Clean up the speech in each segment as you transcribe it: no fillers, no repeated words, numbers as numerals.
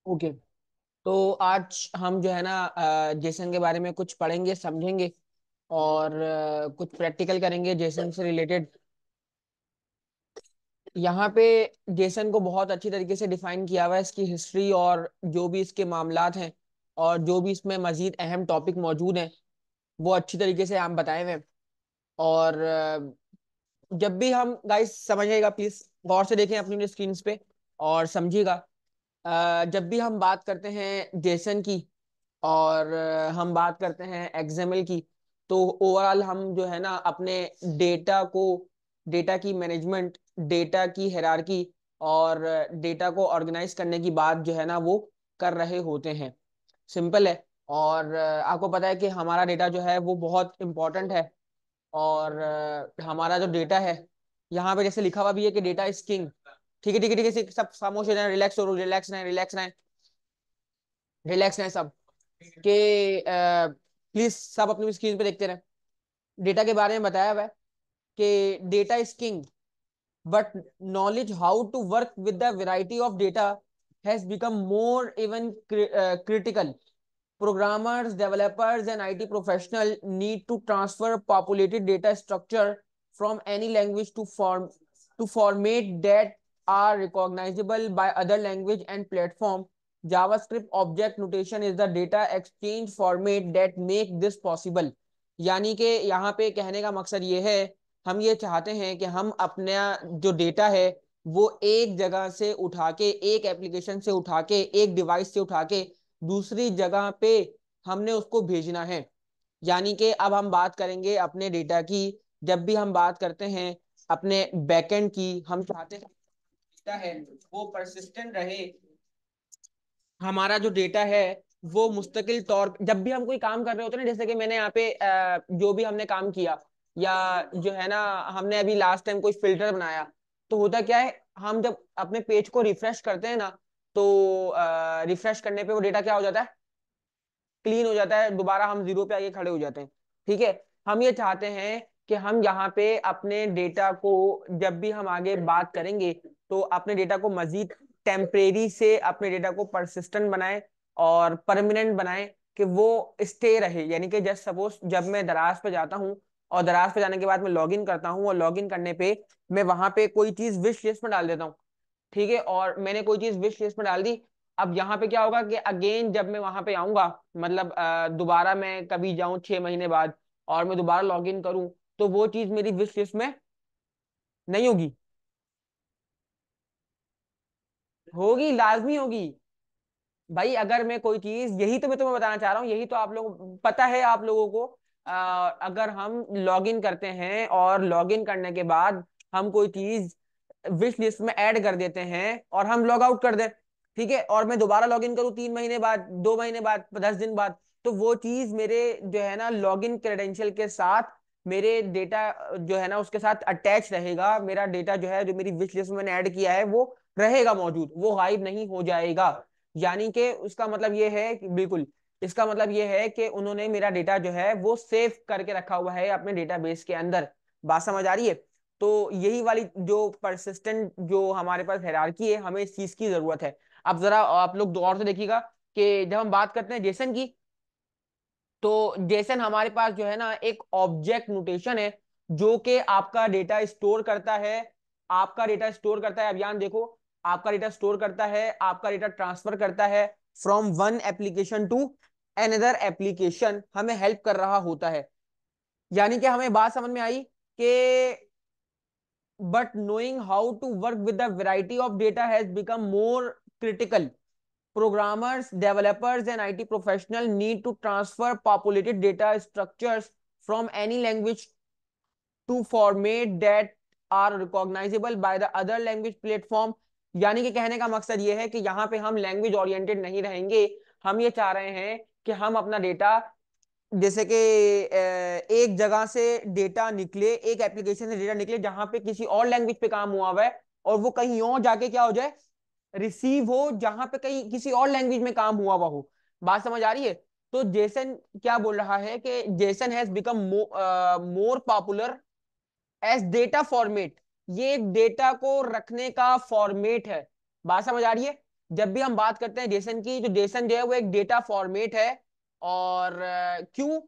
Okay. तो आज हम जो है ना जेसन के बारे में कुछ पढ़ेंगे, समझेंगे और कुछ प्रैक्टिकल करेंगे जेसन से रिलेटेड। यहाँ पे जेसन को बहुत अच्छी तरीके से डिफाइन किया हुआ है, इसकी हिस्ट्री और जो भी इसके मामलात हैं और जो भी इसमें मजीद अहम टॉपिक मौजूद हैं वो अच्छी तरीके से हम बताए हुए हैं। और जब भी हम गाइस समझिएगा, प्लीज गौर से देखें अपनी स्क्रीन पे और समझिएगा। जब भी हम बात करते हैं जेसन की और हम बात करते हैं एक्सएमएल की, तो ओवरऑल हम जो है ना अपने डेटा को, डेटा की मैनेजमेंट, डेटा की हायरार्की और डेटा को ऑर्गेनाइज करने की बात जो है ना वो कर रहे होते हैं। सिंपल है। और आपको पता है कि हमारा डेटा जो है वो बहुत इंपॉर्टेंट है। और हमारा जो डेटा है, यहाँ पे जैसे लिखा हुआ भी है कि डेटा इज किंग। ठीक है, ठीक है, ठीक है, सब खामोश हो जाए, रिलैक्स हो, रिलैक्स रहें, रिलैक्स रहें, रिलैक्स रहें सब के। प्लीज सब अपनी स्क्रीन पे देखते रहें। डेटा के बारे में बताया हुआ है कि data is king, but knowledge how to work with the variety of data has become more even critical. Programmers, developers, and IT professionals need to transfer populated data structure from any language to format that are recognizable by other language and platform. JavaScript object notation is the data exchange format that make this possible. यानी कि यहाँ पे कहने का मकसद ये है, हम ये चाहते हैं कि हम अपना जो डेटा है वो एक जगह से उठा के, एक एप्लीकेशन से उठा के, एक डिवाइस से उठा के दूसरी जगह पे हमने उसको भेजना है। यानी कि अब हम बात करेंगे अपने डेटा की। जब भी हम बात करते हैं अपने बैकएंड की, हम चाहते हैं डेटा है वो परसिस्टेंट रहे। हमारा जो डेटा है वो मुस्तकिल तौर, जब भी हम कोई काम कर रहे होते हैं ना, जैसे कि मैंने यहाँ पे जो भी हमने काम किया, या जो है ना हमने अभी लास्ट टाइम कोई फिल्टर बनाया, तो होता क्या है, हम जब अपने पेज को रिफ्रेश करते हैं ना, तो रिफ्रेश करने पे वो डेटा क्या हो जाता है, क्लीन हो जाता है, दोबारा हम जीरो पे आके खड़े हो जाते हैं। ठीक है। हम ये चाहते हैं कि हम यहाँ पे अपने डेटा को, जब भी हम आगे बात करेंगे, तो अपने डेटा को मजीद टेम्परेरी से अपने डेटा को परसिस्टेंट बनाएं और परमानेंट बनाएं, कि वो स्टे रहे। यानी कि जस्ट सपोज जब मैं दराज पे जाता हूँ और दराज पे जाने के बाद मैं लॉगिन करता हूँ, और लॉगिन करने पे मैं वहां पे कोई चीज विश लिस्ट में डाल देता हूँ। ठीक है, और मैंने कोई चीज विश लिस्ट में डाल दी। अब यहाँ पे क्या होगा कि अगेन जब मैं वहां पे आऊंगा, मतलब दोबारा मैं कभी जाऊं 6 महीने बाद और मैं दोबारा लॉग इन करूं, तो वो चीज मेरी विश लिस्ट में नहीं होगी। होगी, लाजमी होगी। भाई अगर मैं कोई चीज, यही तो मैं तुम्हें बताना चाह रहा हूँ, यही तो आप लोग पता है आप लोगों को। अगर हम लॉग इन करते हैं और लॉग इन करने के बाद हम कोई चीज विश लिस्ट में ऐड कर देते हैं और हम लॉग आउट कर दें, ठीक है, और मैं दोबारा लॉग इन करूँ 3 महीने बाद, 2 महीने बाद, 10 दिन बाद, तो वो चीज मेरे जो है ना लॉग इन क्रेडेंशियल के साथ, मेरे डेटा जो है ना उसके साथ अटैच रहेगा। मेरा डेटा जो है, जो मेरी विश लिस्ट में मैंने ऐड किया है, वो रहेगा मौजूद, वो गायब नहीं हो जाएगा। यानी कि उसका मतलब ये है कि बिल्कुल, इसका मतलब ये है कि उन्होंने मेरा डेटा जो है वो सेव करके रखा हुआ है अपने डेटाबेस के अंदर। बात समझ आ रही है? तो यही वाली जो परसिस्टेंट जो हमारे पास हायरार्की है, हमें इस चीज की जरूरत है। अब जरा आप लोग गौर से देखिएगा कि जब हम बात करते हैं जेसन की, तो जेसन हमारे पास जो है ना एक ऑब्जेक्ट नोटेशन है जो कि आपका डेटा स्टोर करता है। आपका डेटा स्टोर करता है, अब यहाँ देखो, आपका डेटा स्टोर करता है, आपका डेटा ट्रांसफर करता है from one application to another application, हमें हेल्प कर रहा होता है। यानी कि हमें बात समझ में आई कि but knowing how to work with the variety of data has become more critical. Programmers, developers, and IT professionals need to transfer populated data structures from any language to format that are recognizable by the other language platform. यानी कि कहने का मकसद ये है कि यहाँ पे हम लैंग्वेज ओरिएंटेड नहीं रहेंगे। हम ये चाह रहे हैं कि हम अपना डेटा, जैसे कि एक जगह से डेटा निकले, एक एप्लीकेशन से डेटा निकले जहां पे किसी और लैंग्वेज पे काम हुआ हुआ है, और वो कहीं और जाके क्या हो जाए, रिसीव हो जहां पे कहीं किसी और लैंग्वेज में काम हुआ हुआ हो। बात समझ आ रही है? तो जेसन क्या बोल रहा है कि JSON has become more popular as data format. ये एक डेटा को रखने का फॉर्मेट है। बात समझ आ रही है? जब भी हम बात करते हैं जेसन की, जो जेसन जो है वो एक डेटा फॉर्मेट है। और क्यों?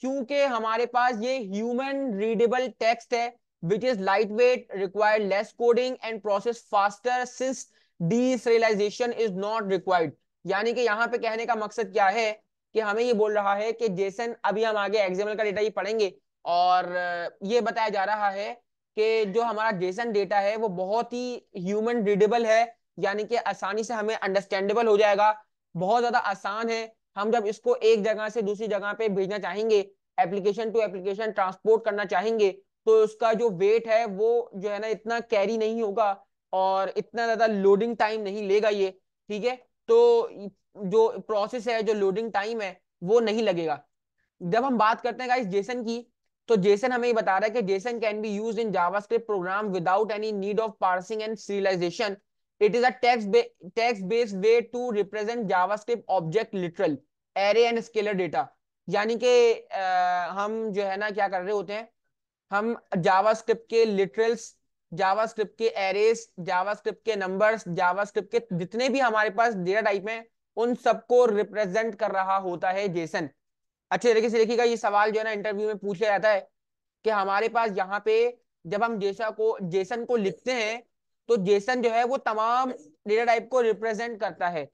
क्योंकि हमारे पास ये ह्यूमन रीडेबल टेक्स्ट है, which is light weight, required less coding and process faster since deserialization is not required. यानी कि यहाँ पे कहने का मकसद क्या है कि हमें ये बोल रहा है कि जेसन, अभी हम आगे एक्सएमएल का डेटा ये पढ़ेंगे, और ये बताया जा रहा है कि जो हमारा जेसन डेटा है वो बहुत ही ह्यूमन रीडेबल है, यानी कि आसानी से हमें अंडरस्टैंडेबल हो जाएगा, बहुत ज्यादा आसान है। हम जब इसको एक जगह से दूसरी जगह पे भेजना चाहेंगे, एप्लीकेशन टू एप्लीकेशन ट्रांसपोर्ट करना चाहेंगे, तो उसका जो वेट है वो जो है ना इतना कैरी नहीं होगा, और इतना ज्यादा लोडिंग टाइम नहीं लेगा ये। ठीक है, तो जो प्रोसेस है, जो लोडिंग टाइम है, वो नहीं लगेगा। जब हम बात करते हैं गाइस जेसन की, तो जेसन हमें ये बता रहा है कि JSON can be used in JavaScript program without any need of parsing and serialization. It is a text based way to represent JavaScript object literal array and scalar data. यानी कि हम जो है ना क्या कर रहे होते हैं, हम जावास्क्रिप्ट के लिटरल्स, जावास्क्रिप्ट के एरेस, जावास्क्रिप्ट के नंबर्स, जावास्क्रिप्ट के जितने भी हमारे पास डेटा टाइप हैं, उन सबको रिप्रेजेंट कर रहा होता है जेसन। अच्छे तरीके से देखिएगा, ये सवाल जो है ना इंटरव्यू में पूछा जाता है कि हमारे पास यहाँ पे जब हम जेसन को लिखते हैं, तो जेसन जो है वो तमाम डेटा टाइप को रिप्रेजेंट करता है।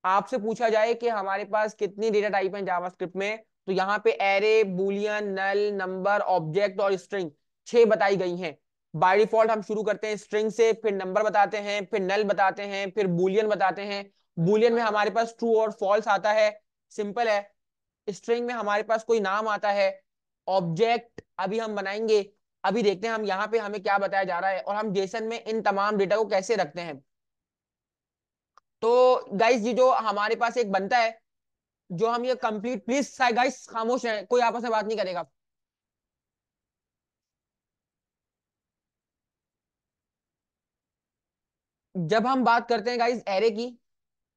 आपसे पूछा जाए कि हमारे पास कितनी डेटा टाइप है जावास्क्रिप्ट में, तो यहाँ पे एरे, बूलियन, नल, नंबर, ऑब्जेक्ट और स्ट्रिंग 6 बताई गई हैं। बाय डिफॉल्ट हम शुरू करते हैं स्ट्रिंग से, फिर नंबर बताते हैं, फिर नल बताते हैं, फिर बूलियन बताते हैं। बूलियन में हमारे पास ट्रू और फॉल्स आता है, सिंपल है। स्ट्रिंग में हमारे पास कोई नाम आता है। ऑब्जेक्ट अभी हम बनाएंगे, अभी देखते हैं हम यहाँ पे हमें क्या बताया जा रहा है, और हम जेसन में इन तमाम डेटा को कैसे रखते हैं। तो गाइस ये जो हमारे पास एक बनता है, जो हम ये कंप्लीट, प्लीज गाइस खामोश है, कोई आपस में बात नहीं करेगा। जब हम बात करते हैं गाइस एरे की,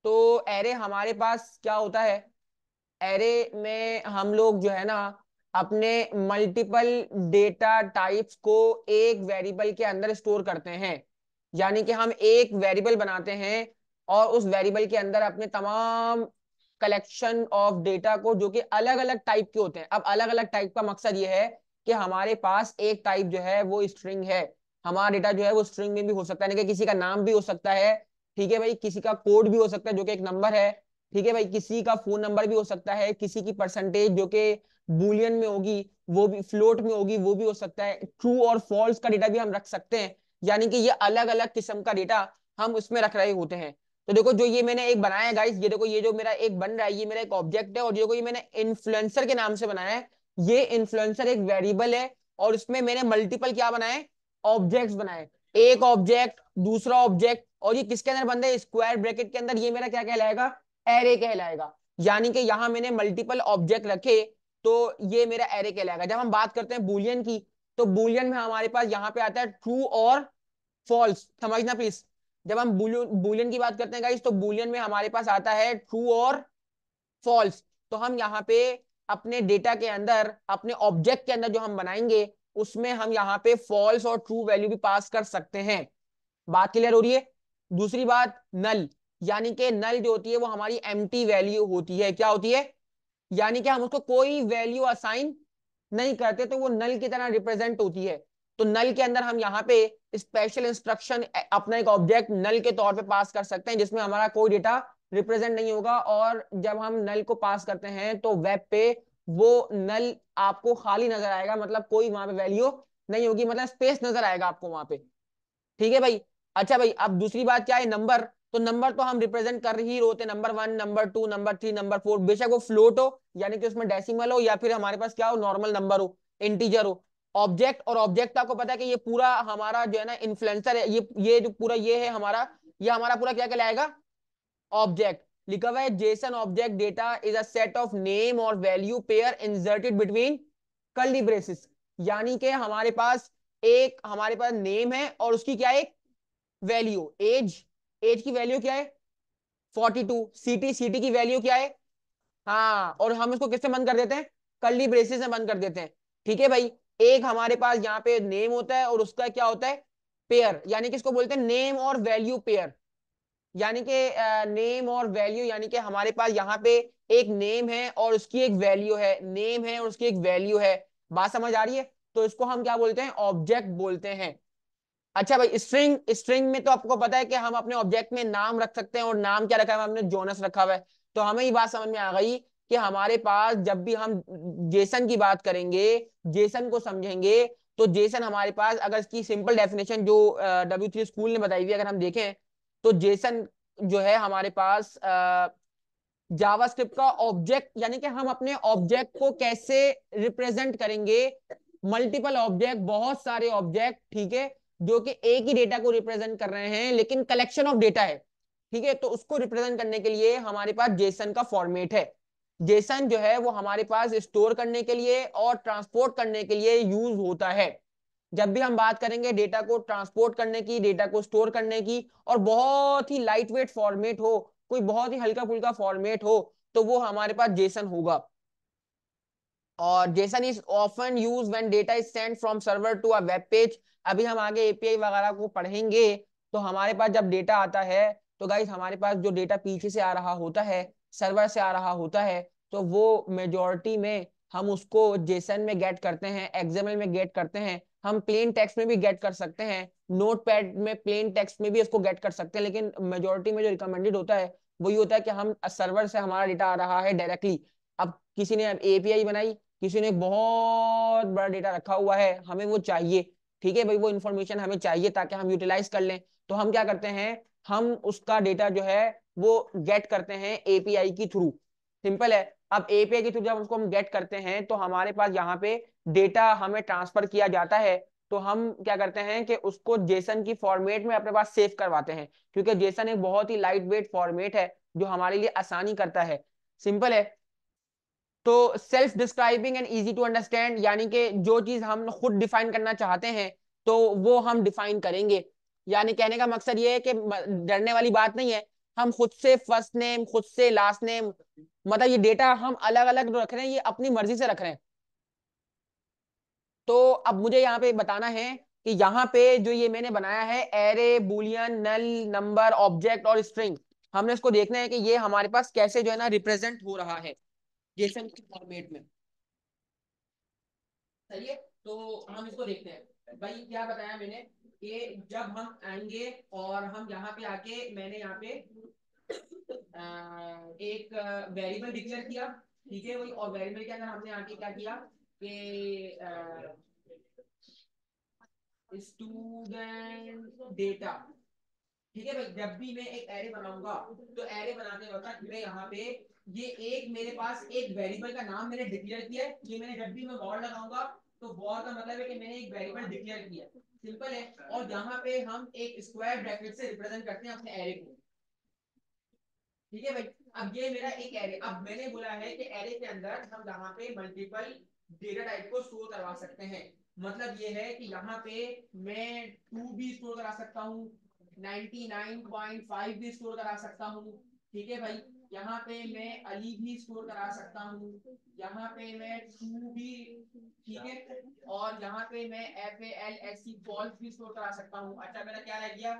तो एरे हमारे पास क्या होता है, एरे में हम लोग जो है ना अपने मल्टीपल डेटा टाइप्स को एक वेरिएबल के अंदर स्टोर करते हैं। यानी कि हम एक वेरिएबल बनाते हैं, और उस वेरिएबल के अंदर अपने तमाम कलेक्शन ऑफ डेटा को, जो कि अलग अलग टाइप के होते हैं। अब अलग अलग टाइप का मकसद ये है कि हमारे पास एक टाइप जो है वो स्ट्रिंग है, हमारा डेटा जो है वो स्ट्रिंग में भी हो सकता है, यानी कि किसी का नाम भी हो सकता है, ठीक है भाई, किसी का कोड भी हो सकता है जो कि एक नंबर है, ठीक है भाई, किसी का फोन नंबर भी हो सकता है, किसी की परसेंटेज जो कि बूलियन में होगी, वो भी फ्लोट में होगी, वो भी हो सकता है, ट्रू और फॉल्स का डेटा भी हम रख सकते हैं। यानी कि ये अलग अलग किस्म का डेटा हम उसमें रख रहे होते हैं। तो देखो जो ये मैंने एक बनाया है गाइस, ये देखो ये जो मेरा एक बन रहा है, ये मेरा एक ऑब्जेक्ट है, और देखो ये मैंने इन्फ्लुएंसर के नाम से बनाया है। ये इन्फ्लुएंसर एक वेरिएबल है, और इसमें मैंने मल्टीपल क्या बनाए, ऑब्जेक्ट्स बनाए। एक ऑब्जेक्ट, दूसरा ऑब्जेक्ट, और ये किसके अंदर बंद है, स्क्वायर ब्रैकेट के अंदर, ये मेरा क्या कहलाएगा, एरे कहलाएगा। यानी कि यहां मैंने मल्टीपल ऑब्जेक्ट रखे, तो ये मेरा एरे कहलाएगा। जब हम बात करते हैं बुलियन की, तो बुलियन में हमारे पास यहाँ पे आता है ट्रू और फॉल्स, समझना प्लीज। जब हम बुलियन की बात करते हैं गाइस, तो बुलियन में हमारे पास आता है ट्रू और फॉल्स। तो हम यहाँ पे अपने डेटा के अंदर, अपने ऑब्जेक्ट के अंदर जो हम बनाएंगे, उसमें हम यहाँ पे फॉल्स और ट्रू वैल्यू भी पास कर सकते हैं। बात क्लियर हो रही है? दूसरी बात, नल, यानी कि नल जो होती है वो हमारी एम्प्टी वैल्यू होती है। क्या होती है? यानी कि हम उसको कोई वैल्यू असाइन नहीं करते, तो वो नल की तरह रिप्रेजेंट होती है। तो नल के अंदर हम यहाँ पे स्पेशल इंस्ट्रक्शन अपना एक ऑब्जेक्ट नल के तौर पे पास कर सकते हैं, जिसमें हमारा कोई डेटा रिप्रेजेंट नहीं होगा, और जब हम नल को पास करते हैं तो वेब पे वो नल आपको खाली नजर आएगा, मतलब कोई वहां पे वैल्यू नहीं होगी, मतलब स्पेस नजर आएगा आपको वहां पे। ठीक है भाई। अच्छा भाई, अब दूसरी बात क्या है, नंबर। तो नंबर तो हम रिप्रेजेंट कर ही होते, नंबर 1, नंबर 2, नंबर 3, नंबर 4, बेशक वो फ्लोट हो, यानी कि उसमें डेसिमल हो, या फिर हमारे पास क्या हो, नॉर्मल नंबर हो, इंटीजर हो। ऑब्जेक्ट, और ऑब्जेक्ट आपको पता है कि ये पूरा हमारा जो है ना इन्फ्लुएंसर है, ये जो पूरा ये है हमारा, ये हमारा पूरा क्या कहलाएगा, ऑब्जेक्ट। लिखा हुआ है JSON object data is a set of name और value pair inserted between curly braces. यानी कि हमारे पास नेम है, और उसकी क्या है, वैल्यू, एज, एज की वैल्यू क्या है, 42। सीटी, सीटी की वैल्यू क्या है, हाँ, और हम इसको किससे बंद कर देते हैं, कर्ली ब्रेसेस में बंद कर देते हैं। ठीक है भाई। एक हमारे पास यहाँ पे नेम होता है, और उसका क्या होता है, पेयर, यानी कि इसको बोलते हैं नेम और वैल्यू पेयर। यानी कि नेम और वैल्यू, यानी कि हमारे पास यहाँ पे एक नेम है और उसकी एक वैल्यू है, नेम है और उसकी एक वैल्यू है। बात समझ आ रही है? तो इसको हम क्या बोलते हैं? ऑब्जेक्ट बोलते हैं। अच्छा भाई, स्ट्रिंग, स्ट्रिंग में तो आपको पता है कि हम अपने ऑब्जेक्ट में नाम रख सकते हैं, और नाम क्या रखा है? हमने जोनस रखा हुआ है। तो हमें ये बात समझ में आ गई कि हमारे पास जब भी हम जेसन की बात करेंगे, जेसन को समझेंगे, तो जेसन हमारे पास, अगर इसकी सिंपल डेफिनेशन जो W3 स्कूल ने बताई हुई है, अगर हम देखें, तो जेसन जो है हमारे पास जावास्क्रिप्ट का ऑब्जेक्ट, यानी कि हम अपने ऑब्जेक्ट को कैसे रिप्रेजेंट करेंगे। मल्टीपल ऑब्जेक्ट, बहुत सारे ऑब्जेक्ट, ठीक है, जो कि एक ही डेटा को रिप्रेजेंट कर रहे हैं लेकिन कलेक्शन ऑफ डेटा है, ठीक है। तो उसको रिप्रेजेंट करने के लिए हमारे पास जेसन का फॉर्मेट है। जेसन जो है वो हमारे पास स्टोर करने के लिए और ट्रांसपोर्ट करने के लिए यूज होता है। जब भी हम बात करेंगे डेटा को ट्रांसपोर्ट करने की, डेटा को स्टोर करने की, और बहुत ही लाइट वेट फॉर्मेट हो, कोई बहुत ही हल्का फुल्का फॉर्मेट हो, तो वो हमारे पास जेसन होगा। और JSON is often use when data is send from server to a web page. अभी हम आगे एपीआई वगैरह को पढ़ेंगे। तो हमारे पास जब डेटा आता है, तो गाइस हमारे पास जो डेटा पीछे से आ रहा होता है, सर्वर से आ रहा होता है, तो वो मेजोरिटी में हम उसको जेसन में गेट करते हैं, एक्सएमएल में गेट करते हैं, हम प्लेन टेक्स्ट में भी गेट कर सकते हैं, नोटपैड में प्लेन टेक्स्ट में भी इसको गेट कर सकते हैं। लेकिन मेजोरिटी में जो रिकमेंडेड होता है वो ये होता है कि हम सर्वर से हमारा डेटा आ रहा है डायरेक्टली। अब किसी ने एपीआई बनाई, किसी ने एक बहुत बड़ा डेटा रखा हुआ है, हमें वो चाहिए, ठीक है भाई, वो इंफॉर्मेशन हमें चाहिए ताकि हम यूटिलाइज कर लें। तो हम क्या करते हैं? हम उसका डेटा जो है वो गेट करते हैं एपीआई की थ्रू। सिंपल है। अब एपीआई के थ्रू जब उसको हम गेट करते हैं, तो हमारे पास यहाँ पे डेटा हमें ट्रांसफर किया जाता है। तो हम क्या करते हैं कि उसको जेसन की फॉर्मेट में अपने पास सेव करवाते हैं, क्योंकि जेसन एक बहुत ही लाइट वेट फॉर्मेट है जो हमारे लिए आसानी करता है। सिंपल है। तो self describing and easy to understand, यानी कि जो चीज हम खुद डिफाइन करना चाहते हैं तो वो हम डिफाइन करेंगे। यानी कहने का मकसद ये है कि डरने वाली बात नहीं है। हम खुद से फर्स्ट नेम, खुद से लास्ट नेम, मतलब ये डेटा हम अलग अलग रख रहे हैं, ये अपनी मर्जी से रख रहे हैं। तो अब मुझे यहाँ पे बताना है कि यहाँ पे जो ये मैंने बनाया है, एरे, बुलियन, नल, नंबर, ऑब्जेक्ट और स्ट्रिंग, हमने इसको देखना है कि ये हमारे पास कैसे जो है ना रिप्रेजेंट हो रहा है जेसन के फॉर्मेट में। सही है। तो हम इसको देखते हैं। भाई क्या बताया मैंने कि जब हम आएंगे और हम यहाँ पे आके, मैंने यहाँ पे एक वेरिएबल डिक्लेयर किया, ठीक है वही, और वेरिएबल के अंदर हमने आके क्या किया कि स्टूडेंट डेटा, ठीक है भाई। जब भी मैं एक एरे बनाऊंगा, तो एरे बनाते वक्त मैं यहाँ पे, ये एक मेरे पास एक वेरिएबल का नाम मैंने डिक्लेयर किया है। ये मैंने जब भी मैं वॉर लगाऊंगा, तो वॉर का मतलब है कि मैंने एक वेरिएबल डिक्लेयर किया। सिंपल है। और यहाँ पे हम एक स्क्वायर ब्रैकेट से रिप्रेजेंट करते हैं अपने एरे को, ठीक है भाई। अब ये मेरा एक एरे, अब मैंने बोला है कि एरे के अंदर हम यहाँ पे मल्टीपल डेटा टाइप को स्टोर करवा सकते हैं। मतलब ये है कि यहाँ पे मैं 2 भी स्टोर करा सकता हूँ, 99.5 भी स्टोर करा सकता हूँ, ठीक है भाई। यहाँ पे मैं अली भी स्टोर करा सकता हूँ, यहाँ पे मैं 2 भी, ठीक है। और यहाँ पे मैं FALSC फॉल्स भी स्टोर करा सकता हूँ। अच्छा मेरा क्या रह गया?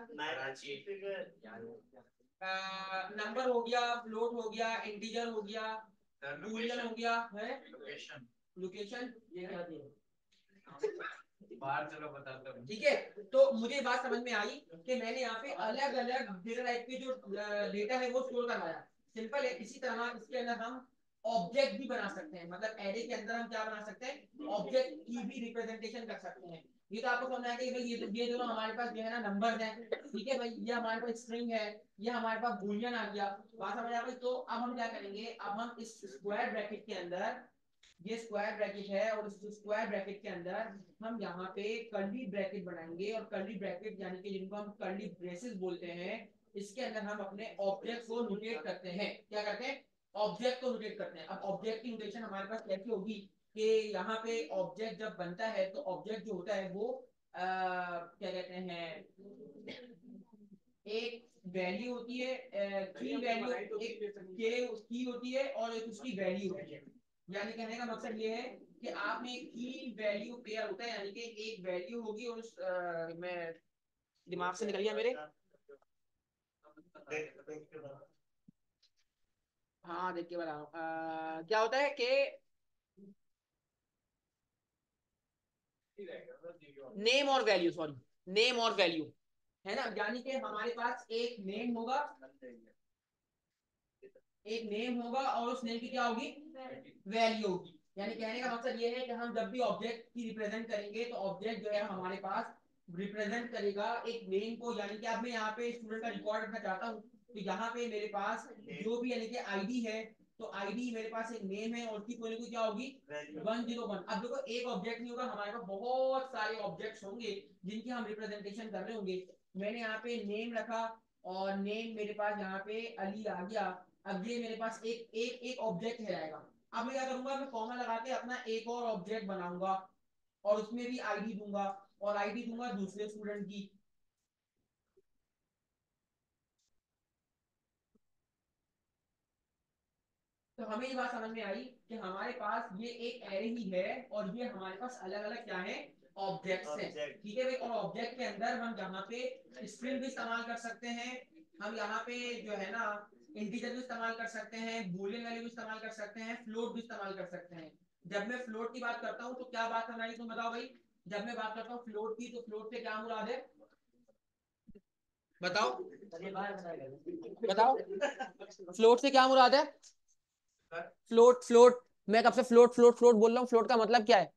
नंबर हो गया, फ्लोट हो गया, इंटीजर हो गया, बूलियन हो गया है, लोकेशन, लोकेशन ये क्या दिया बाहर, चलो बताता हूँ, ठीक है। तो मुझे बात समझ में आई कि मैंने यहाँ पे अलग अलग डेटा टाइप के जो डेटा है वो स्टोर करवाया। सिंपल है। इसी तरह इसके अंदर हम ऑब्जेक्ट भी बना सकते हैं, मतलब एरे के अंदर हम क्या बना सकते हैं? ऑब्जेक्ट की भी रिप्रेजेंटेशन कर सकते हैं। ये तो आपको समझ आएगा कि भाई ये जो हमारे पास जो है ना नंबर है, ठीक है भाई, ये हमारे पास स्ट्रिंग है, ये हमारे पास बूलियन आ गया। बात समझ आ गई? तो अब हम क्या करेंगे? अब हम इस स्क्वायर ब्रैकेट के अंदर, ये स्क्वायर ब्रैकेट है, और इस स्क्वायर ब्रैकेट के अंदर हम यहाँ पे कर्ली ब्रैकेट बनाएंगे, और कर्ली ब्रैकेट यानी कि जिनको हम कर्ली ब्रेसेस बोलते हैं, इसके अंदर हम अपने ऑब्जेक्ट को नोटेट करते हैं। क्या करते हैं? ऑब्जेक्ट को नोटेट करते हैं। अब ऑब्जेक्ट की नोटेशन हमारे पास कैसी होगी कि यहाँ पे ऑब्जेक्ट जब बनता है, तो ऑब्जेक्ट जो होता है वो क्या कहते हैं, एक वैल्यू होती है, की वैल्यू, एक के की होती है, और एक उसकी वैल्यू होती है। यानी कहने का मकसद ये है कि आप में की वैल्यू पेयर होता है, यानी कि एक वैल्यू होगी और उस मैं दिमाग से निकल गया मेरे, हाँ देख के बता रहा हूँ। क्या होता है कि नेम और वैल्यू, सॉरी, नेम और वैल्यू, है ना, यानी कि हमारे पास एक नेम होगा, एक नेम होगा और उस नेम की क्या होगी, वैल्यू होगी। यानी कहने का मतलब ये है कि हम जब भी ऑब्जेक्ट की रिप्रेजेंट करेंगे तो ऑब्जेक्ट जो है हमारे पास रिप्रेजेंट करेगा एक नेम को। यानी कि अब मैं यहाँ पे स्टूडेंट का रिकॉर्ड रखना चाहता हूँ, तो यहाँ पे मेरे पास जो भी यानी कि आईडी है, तो आईडी मेरे पास एक नेम है और उसकी कोई ना कोई क्या होगी, 101। अब देखो एक ऑब्जेक्ट नहीं होगा, हमारे पास बहुत सारे ऑब्जेक्ट्स होंगे जिनकी हम रिप्रेजेंटेशन कर रहे होंगे। मैंने यहाँ पे नेम रखा और नेम मेरे पास यहाँ पे अली आ गया। अब ये मेरे पास एक एक एक ऑब्जेक्ट है आएगा। अब मैं क्या करूंगा, मैं कॉमा लगा के अपना एक और ऑब्जेक्ट बनाऊंगा और उसमें भी आईडी दूंगा और आईडी दूंगा दूसरे स्टूडेंट की। तो हमें ये बात समझ में आई कि हमारे पास ये एक एरे ही है और ये हमारे पास अलग अलग क्या है, ऑब्जेक्ट्स हैं। ठीक है भाई, और ऑब्जेक्ट के अंदर हम यहाँ पे स्ट्रिंग भी इस्तेमाल कर सकते हैं, हम यहाँ पे जो है ना इंटीजर भी इस्तेमाल कर सकते हैं, बूलियन वैल्यू भी इस्तेमाल कर सकते हैं, फ्लोट भी इस्तेमाल कर सकते हैं। जब मैं फ्लोट की बात करता हूँ तो क्या बात हमारी, तुम बताओ भाई। जब मैं बात करता हूँ फ्लोट की, तो फ्लोट से क्या मुराद है, बताओ, बताओ, फ्लोट से क्या मुराद है, फ्लोट, फ्लोट, मैं कब से फ्लोट फ्लोट फ्लोट बोल रहा हूँ, फ्लोट का मतलब क्या है,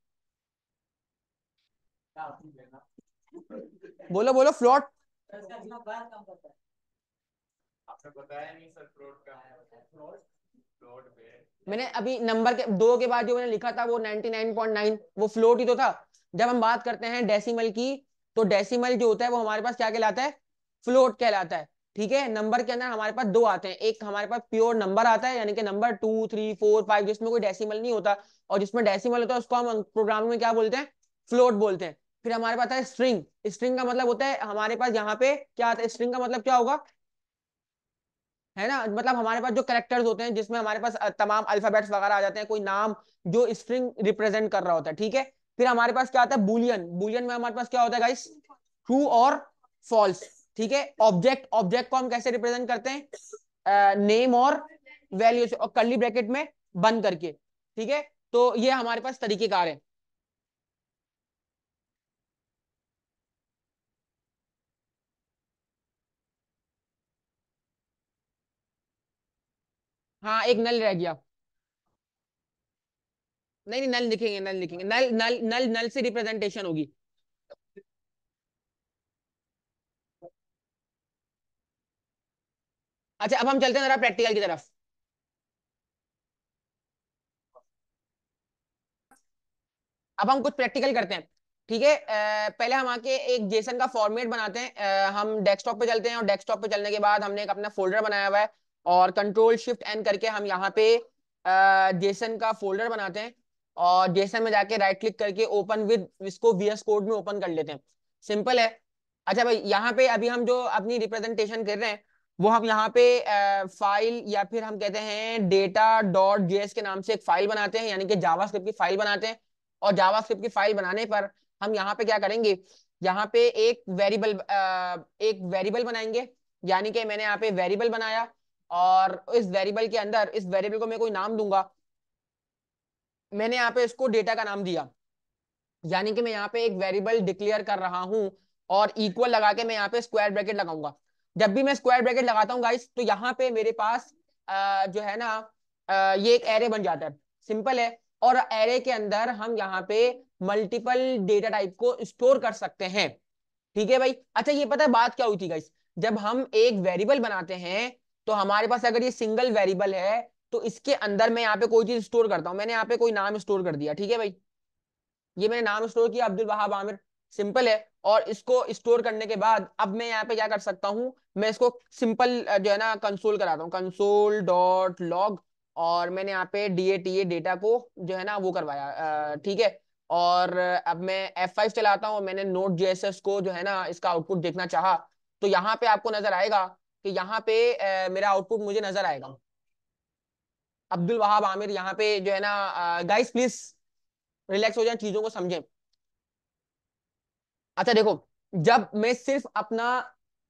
बोलो बोलो, फ्लोट। मैंने अभी नंबर के दो के बाद जो मैंने लिखा था वो 99.9, वो फ्लोट ही तो था। जब हम बात करते हैं डेसिमल की, तो डेसिमल जो होता है वो हमारे पास क्या कहलाता है, फ्लोट कहलाता है। ठीक है, नंबर के अंदर हमारे पास दो आते हैं, एक हमारे पास प्योर नंबर आता है यानी कि नंबर 2 3 4 5 जिसमें कोई डेसिमल नहीं होता, और जिसमें डेसिमल होता है उसको हम प्रोग्रामिंग में क्या बोलते हैं, फ्लोट बोलते हैं। फिर हमारे पास है स्ट्रिंग। स्ट्रिंग का मतलब होता है हमारे पास यहाँ पे क्या आता है, स्ट्रिंग का मतलब क्या होगा, है ना, मतलब हमारे पास जो कैरेक्टर्स होते हैं जिसमें हमारे पास तमाम अल्फाबेट्स वगैरह आ जाते हैं, कोई नाम जो स्ट्रिंग रिप्रेजेंट कर रहा होता है। ठीक है, फिर हमारे पास क्या आता है, बुलियन। बुलियन में हमारे पास क्या होता है गाइस, ट्रू और फॉल्स। ठीक है, ऑब्जेक्ट, ऑब्जेक्ट को हम कैसे रिप्रेजेंट करते हैं, नेम और वैल्यू से और कर्ली ब्रैकेट में बंद करके। ठीक है, तो ये हमारे पास तरीकेकार है। हाँ एक नल रह गया। नहीं नहीं, नल लिखेंगे, नल लिखेंगे, नल नल नल नल से रिप्रेजेंटेशन होगी। अच्छा अब हम चलते हैं जरा प्रैक्टिकल की तरफ। अब हम कुछ प्रैक्टिकल करते हैं। ठीक है, पहले हम आके एक जेसन का फॉर्मेट बनाते हैं। हम डेस्कटॉप पे चलते हैं और डेस्कटॉप पे चलने के बाद हमने एक अपना फोल्डर बनाया हुआ है और कंट्रोल शिफ्ट एन करके हम यहाँ पे जेसन का फोल्डर बनाते हैं और जेसन में जाके राइट क्लिक करके ओपन विद, इसको वीएस कोड में ओपन कर लेते हैं। सिंपल है। अच्छा भाई, यहाँ पे अभी हम जो अपनी रिप्रेजेंटेशन कर रहे हैं वो हम यहाँ पे फाइल या फिर हम कहते हैं डेटा डॉट जेएस के नाम से एक फाइल बनाते हैं, यानी कि जावास्क्रिप्ट की फाइल बनाते हैं। और जावास्क्रिप्ट की फाइल बनाने पर हम यहाँ पे क्या करेंगे, यहाँ पे एक वेरिएबल बनाएंगे। यानी कि मैंने यहाँ पे वेरिएबल बनाया और इस वेरिएबल के अंदर इस वेरिएबल को मैं कोई नाम दूंगा। मैंने यहाँ पे इसको डेटा का नाम दिया, यानी कि मैं यहाँ पे एक वेरिएबल डिक्लेयर कर रहा हूँ और इक्वल लगा के मैं यहाँ पे स्क्वायर ब्रैकेट लगाऊंगा। जब भी मैं स्क्वायर ब्रैकेट लगाता हूँ गाइस, तो यहाँ पे मेरे पास जो है ना ये एक एरे बन जाता है। सिंपल है। और एरे के अंदर हम यहाँ पे मल्टीपल डेटा टाइप को स्टोर कर सकते हैं। ठीक है भाई, अच्छा ये पता है बात क्या हुई थी गाइस, जब हम एक वेरिएबल बनाते हैं तो हमारे पास अगर ये सिंगल वेरिएबल है तो इसके अंदर मैं यहाँ पे कोई चीज स्टोर करता हूँ। मैंने यहाँ पे कोई नाम स्टोर कर दिया, ठीक है भाई, ये मैंने नाम स्टोर किया अब्दुल वहाब आमिर। सिंपल है। और इसको स्टोर करने के बाद अब मैं यहाँ पे क्या कर सकता हूँ, मैं इसको सिंपल जो है ना कंसोल कराता हूँ, कंसोल डॉट लॉग। और मैंने यहाँ पे डीए डेटा को जो है ना वो करवाया, ठीक है। और अब मैं F5 चलाता हूँ, मैंने नोट जेएसएस को जो है ना इसका आउटपुट देखना चाहा, तो यहाँ पे आपको नजर आएगा कि यहाँ पे मेरा आउटपुट मुझे नजर आएगा, अब्दुल वहाब आमिर यहाँ पे जो है ना। गाइस प्लीज रिलैक्स हो जाए, चीजों को समझें। अच्छा देखो, जब मैं सिर्फ अपना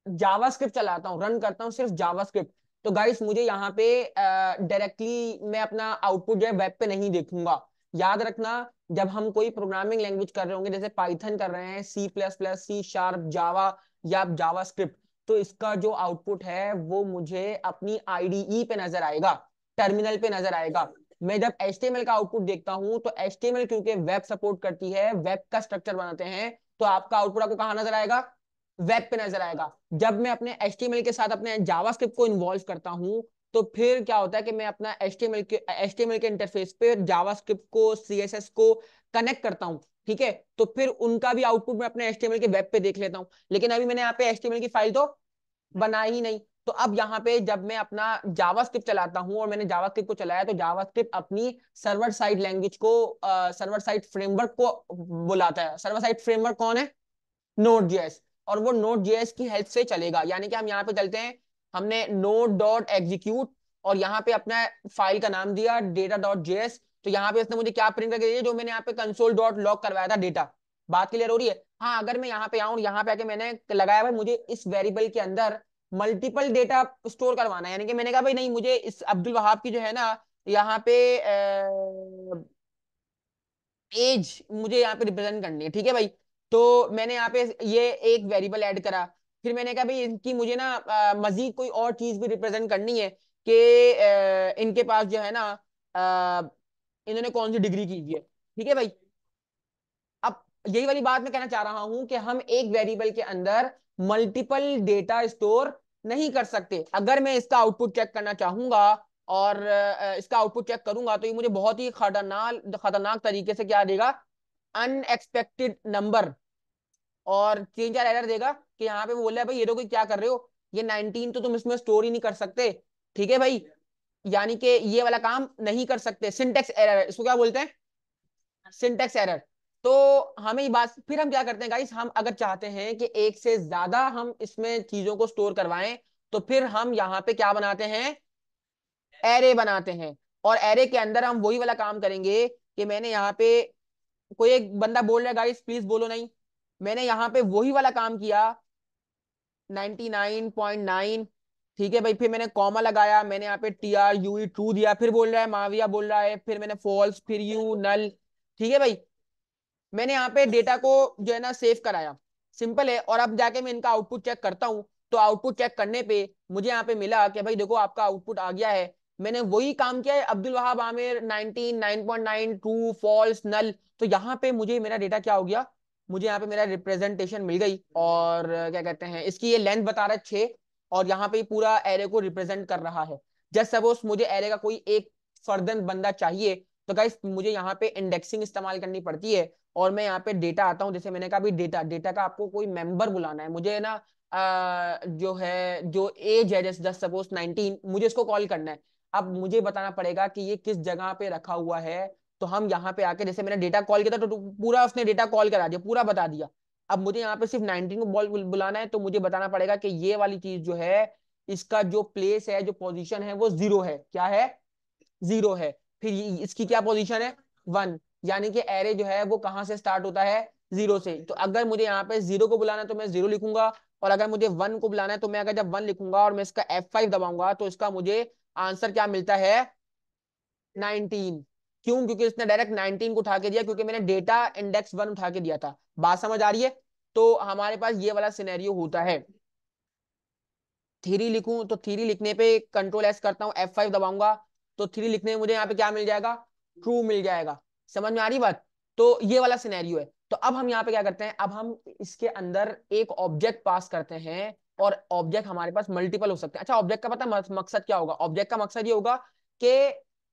जावास्क्रिप्ट चलाता हूँ, रन करता हूँ सिर्फ जावास्क्रिप्ट, तो गाइस मुझे यहाँ पे डायरेक्टली मैं अपना आउटपुट जो है वेब पे नहीं देखूंगा। याद रखना, जब हम कोई प्रोग्रामिंग लैंग्वेज कर रहे होंगे, जैसे पाइथन कर रहे हैं, C plus plus, C sharp, Java या जावास्क्रिप्ट, तो इसका जो आउटपुट है वो मुझे अपनी आईडीई पे नजर आएगा, टर्मिनल पे नजर आएगा। मैं जब HTML का आउटपुट देखता हूं, तो HTML क्योंकि वेब सपोर्ट करती है, वेब का स्ट्रक्चर बनाते हैं, तो आपका आउटपुट आपको कहां नजर आएगा? वेब पे नजर आएगा। जब मैं अपने HTML के साथ अपने जावास्क्रिप्ट को इन्वॉल्व करता हूं, तो फिर क्या होता है कि मैं अपना HTML के इंटरफेस पे जावास्क्रिप्ट को, CSS को कनेक्ट करता हूं। ठीक है, तो फिर उनका भी आउटपुट मैं अपने HTML के वेब पे देख लेता हूं। लेकिन अभी मैंने यहाँ पे HTML की फाइल तो बना ही नहीं। तो अब यहाँ पे जब मैं अपना जावास्क्रिप्ट चलाता हूं, और मैंने जावास्क्रिप्ट को चलाया, तो जावास्क्रिप्ट अपनी सर्वर साइड लैंग्वेज को, सर्वर साइड फ्रेमवर्क को बुलाता है। सर्वर साइड फ्रेमवर्क कौन है? Node JS. और वो नोड जेएस की हेल्प से चलेगा, यानी कि हम यहाँ पे चलते हैं, हमने नोड डॉट एग्जीक्यूट, और यहाँ पे अपना फाइल का नाम दिया डेटा डॉट जेएस। तो यहाँ पे इसने मुझे क्या प्रिंट करके दिया? जो मैंने यहाँ पे कंसोल डॉट लॉग करवाया था डेटा। बात क्लियर हो रही है? हाँ, अगर मैं यहाँ पे आऊँ, यहाँ पे आके मैंने लगाया भाई मुझे इस वेरिएबल के अंदर मल्टीपल डेटा स्टोर करवाना है, यानी कि मैंने कहा भाई नहीं, मुझे इस अब्दुल वहाब की जो है ना, यहाँ पे एज मुझे यहाँ पे रिप्रेजेंट करनी है। ठीक है भाई, तो मैंने यहाँ पे ये एक वेरिएबल ऐड करा। फिर मैंने कहा भाई इनकी मुझे ना मजीद कोई और चीज भी रिप्रेजेंट करनी है कि इनके पास जो है ना, इन्होंने कौन सी डिग्री की हुई है। ठीक है भाई, अब यही वाली बात मैं कहना चाह रहा हूं कि हम एक वेरिएबल के अंदर मल्टीपल डेटा स्टोर नहीं कर सकते। अगर मैं इसका आउटपुट चेक करना चाहूंगा, और इसका आउटपुट चेक करूंगा, तो ये मुझे बहुत ही खतरनाक खतरनाक तरीके से क्या देगा? अनएक्सपेक्टेड नंबर, और 3 4 एरर देगा कि यहाँ पे वो बोल रहा है भाई ये तो कोई क्या कर रहे हो, ये 19 तो तुम इसमें स्टोर ही नहीं कर सकते। ठीक है भाई, यानी कि ये वाला काम नहीं कर सकते, सिंटेक्स एरर, इसको क्या बोलते हैं? Syntax error. तो हमें ये बात, फिर हम क्या करते हैं गाइस, हम अगर चाहते हैं कि एक से ज्यादा हम इसमें चीजों को स्टोर करवाएं, तो फिर हम यहाँ पे क्या बनाते हैं? एरे बनाते हैं। और एरे के अंदर हम वही वाला काम करेंगे कि मैंने यहाँ पे, कोई एक बंदा बोल रहा है गाइस, प्लीज बोलो नहीं। मैंने यहाँ पे वही वाला काम किया, 99.9। ठीक है भाई, फिर मैंने कॉमा लगाया, मैंने यहाँ पे TRUE ट्रू दिया, फिर बोल रहा है माविया बोल रहा है, फिर मैंने फॉल्स, फिर यू नल। ठीक है भाई, मैंने यहाँ पे डेटा को जो है ना सेव कराया, सिंपल है। और अब जाके मैं इनका आउटपुट चेक करता हूँ, तो आउटपुट चेक करने पे मुझे यहाँ पे मिला कि भाई देखो आपका आउटपुट आ गया है। मैंने वही काम किया है, अब्दुल वहाब आमिर 99.9 ट्रू फॉल्स नल। तो यहाँ पे मुझे मेरा डेटा क्या हो गया? मुझे यहाँ पे मेरा रिप्रेजेंटेशन मिल गई, और क्या कहते हैं, इसकी ये लेंथ बता रहा है 6, और यहाँ पे पूरा एरे को रिप्रेजेंट कर रहा है। जस्ट सपोज मुझे एरे का कोई एक फर्दन बंदा चाहिए, तो गाइस मुझे यहाँ पे इंडेक्सिंग इस्तेमाल करनी पड़ती है, और मैं यहाँ पे डेटा आता हूँ। जैसे मैंने कहा भी डेटा डेटा का आपको कोई मेंबर बुलाना है, मुझे ना जो है, जो एज है, जैसे जस्ट सपोज 19, मुझे इसको कॉल करना है। अब मुझे बताना पड़ेगा कि ये किस जगह पे रखा हुआ है। तो हम यहाँ पे आके, जैसे मैंने डेटा कॉल किया था, तो पूरा उसने डेटा कॉल करा दिया, पूरा बता दिया। अब मुझे यहाँ पे सिर्फ 19 को बुलाना है, तो मुझे बताना पड़ेगा कि ये वाली चीज जो है, इसका जो प्लेस है, जो पोजीशन है, वो 0 है। क्या है? 0 है। फिर इसकी क्या पोजीशन है? 1। यानी कि एरे जो है वो कहां से स्टार्ट होता है? 0 से। तो अगर मुझे यहाँ पे 0 को बुलाना है, तो मैं 0 लिखूंगा, और अगर मुझे 1 को बुलाना है, तो मैं अगर जब 1 लिखूंगा और मैं इसका F5 दबाऊंगा, तो इसका मुझे आंसर क्या मिलता है? 19। क्यों? क्योंकि इसने डायरेक्ट 19 को उठा के दिया, क्योंकि मैंने डेटा इंडेक्स 1 उठा के दिया था। बात समझ आ रही है? तो हमारे पास ये वाला सिनेरियो होता है। 3 लिखूं, तो 3 लिखने पे Ctrl+S करता हूँ, F5 दबाऊंगा, तो 3 लिखने में मुझे यहाँ पे क्या मिल जाएगा? ट्रू मिल जाएगा। समझ में आ रही बात? तो ये वाला सिनेरियो है। तो अब हम यहाँ पे क्या करते हैं? अब हम इसके अंदर एक ऑब्जेक्ट पास करते हैं, और ऑब्जेक्ट हमारे पास मल्टीपल हो सकते हैं। अच्छा, ऑब्जेक्ट का पता मकसद क्या होगा? ऑब्जेक्ट का मकसद ये होगा कि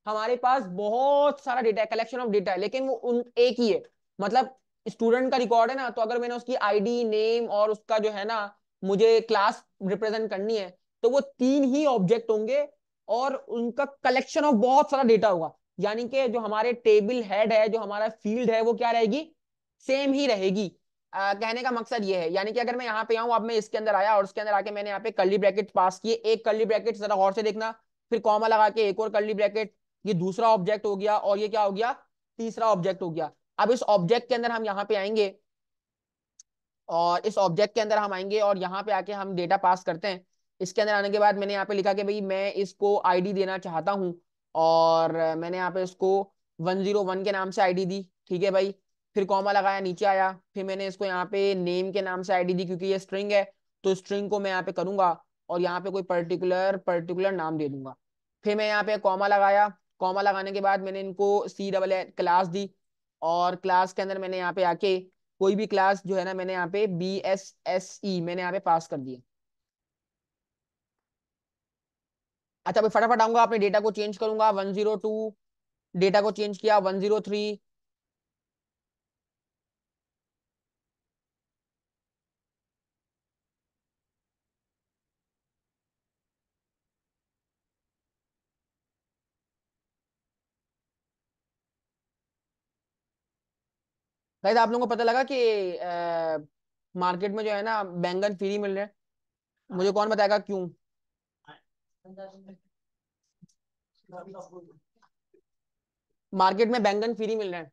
हमारे पास बहुत सारा डेटा है, कलेक्शन ऑफ डेटा है, लेकिन वो उन एक ही है। मतलब स्टूडेंट का रिकॉर्ड है ना, तो अगर मैंने उसकी आईडी, नेम, और उसका जो है ना, मुझे क्लास रिप्रेजेंट करनी है, तो वो 3 ही ऑब्जेक्ट होंगे, और उनका कलेक्शन ऑफ बहुत सारा डेटा होगा। यानी कि जो हमारे टेबल हेड है, जो हमारा फील्ड है, वो क्या रहेगी? सेम ही रहेगी। कहने का मकसद ये है, यानी कि अगर मैं यहाँ पे आऊं, अब मैं इसके अंदर आया, और इसके अंदर आके मैंने यहाँ पे कर्ली ब्रैकेट पास किए, एक कर्ली ब्रैकेट जरा गौर से देखना, फिर कॉमा लगा के एक और कर्ली ब्रैकेट, ये दूसरा ऑब्जेक्ट हो गया, और ये क्या हो गया? तीसरा ऑब्जेक्ट हो गया। अब इस ऑब्जेक्ट के अंदर हम यहाँ पे आएंगे, और इस ऑब्जेक्ट के अंदर हम आएंगे और यहाँ पे आके हम डेटा पास करते हैं। इसके अंदर आने के बाद मैंने यहाँ पे लिखा कि भाई मैं इसको आईडी देना चाहता हूँ, और मैंने यहाँ पे इसको 101 के नाम से आईडी दी। ठीक है भाई। फिर कॉमा लगाया, नीचे आया, फिर मैंने इसको यहाँ पे नेम के नाम से आईडी दी, क्योंकि ये स्ट्रिंग है तो स्ट्रिंग को मैं यहाँ पे करूंगा और यहाँ पे कोई पर्टिकुलर पर्टिकुलर नाम दे दूंगा। फिर मैं यहाँ पे कॉमा लगाया, कॉमा लगाने के बाद मैंने इनको सी डबल क्लास दी, और क्लास के अंदर मैंने यहाँ पे आके कोई भी क्लास जो है ना, मैंने यहाँ पे BSSE मैंने यहाँ पे पास कर दिया। अच्छा भाई फटाफट आऊंगा, अपने डेटा को चेंज करूंगा 102, डेटा को चेंज किया 103। गाइस आप लोगों को पता लगा कि मार्केट में जो है ना बैंगन फ्री मिल रहे हैं? मुझे कौन बताएगा क्यों? मार्केट में बैंगन फ्री मिल रहे हैं।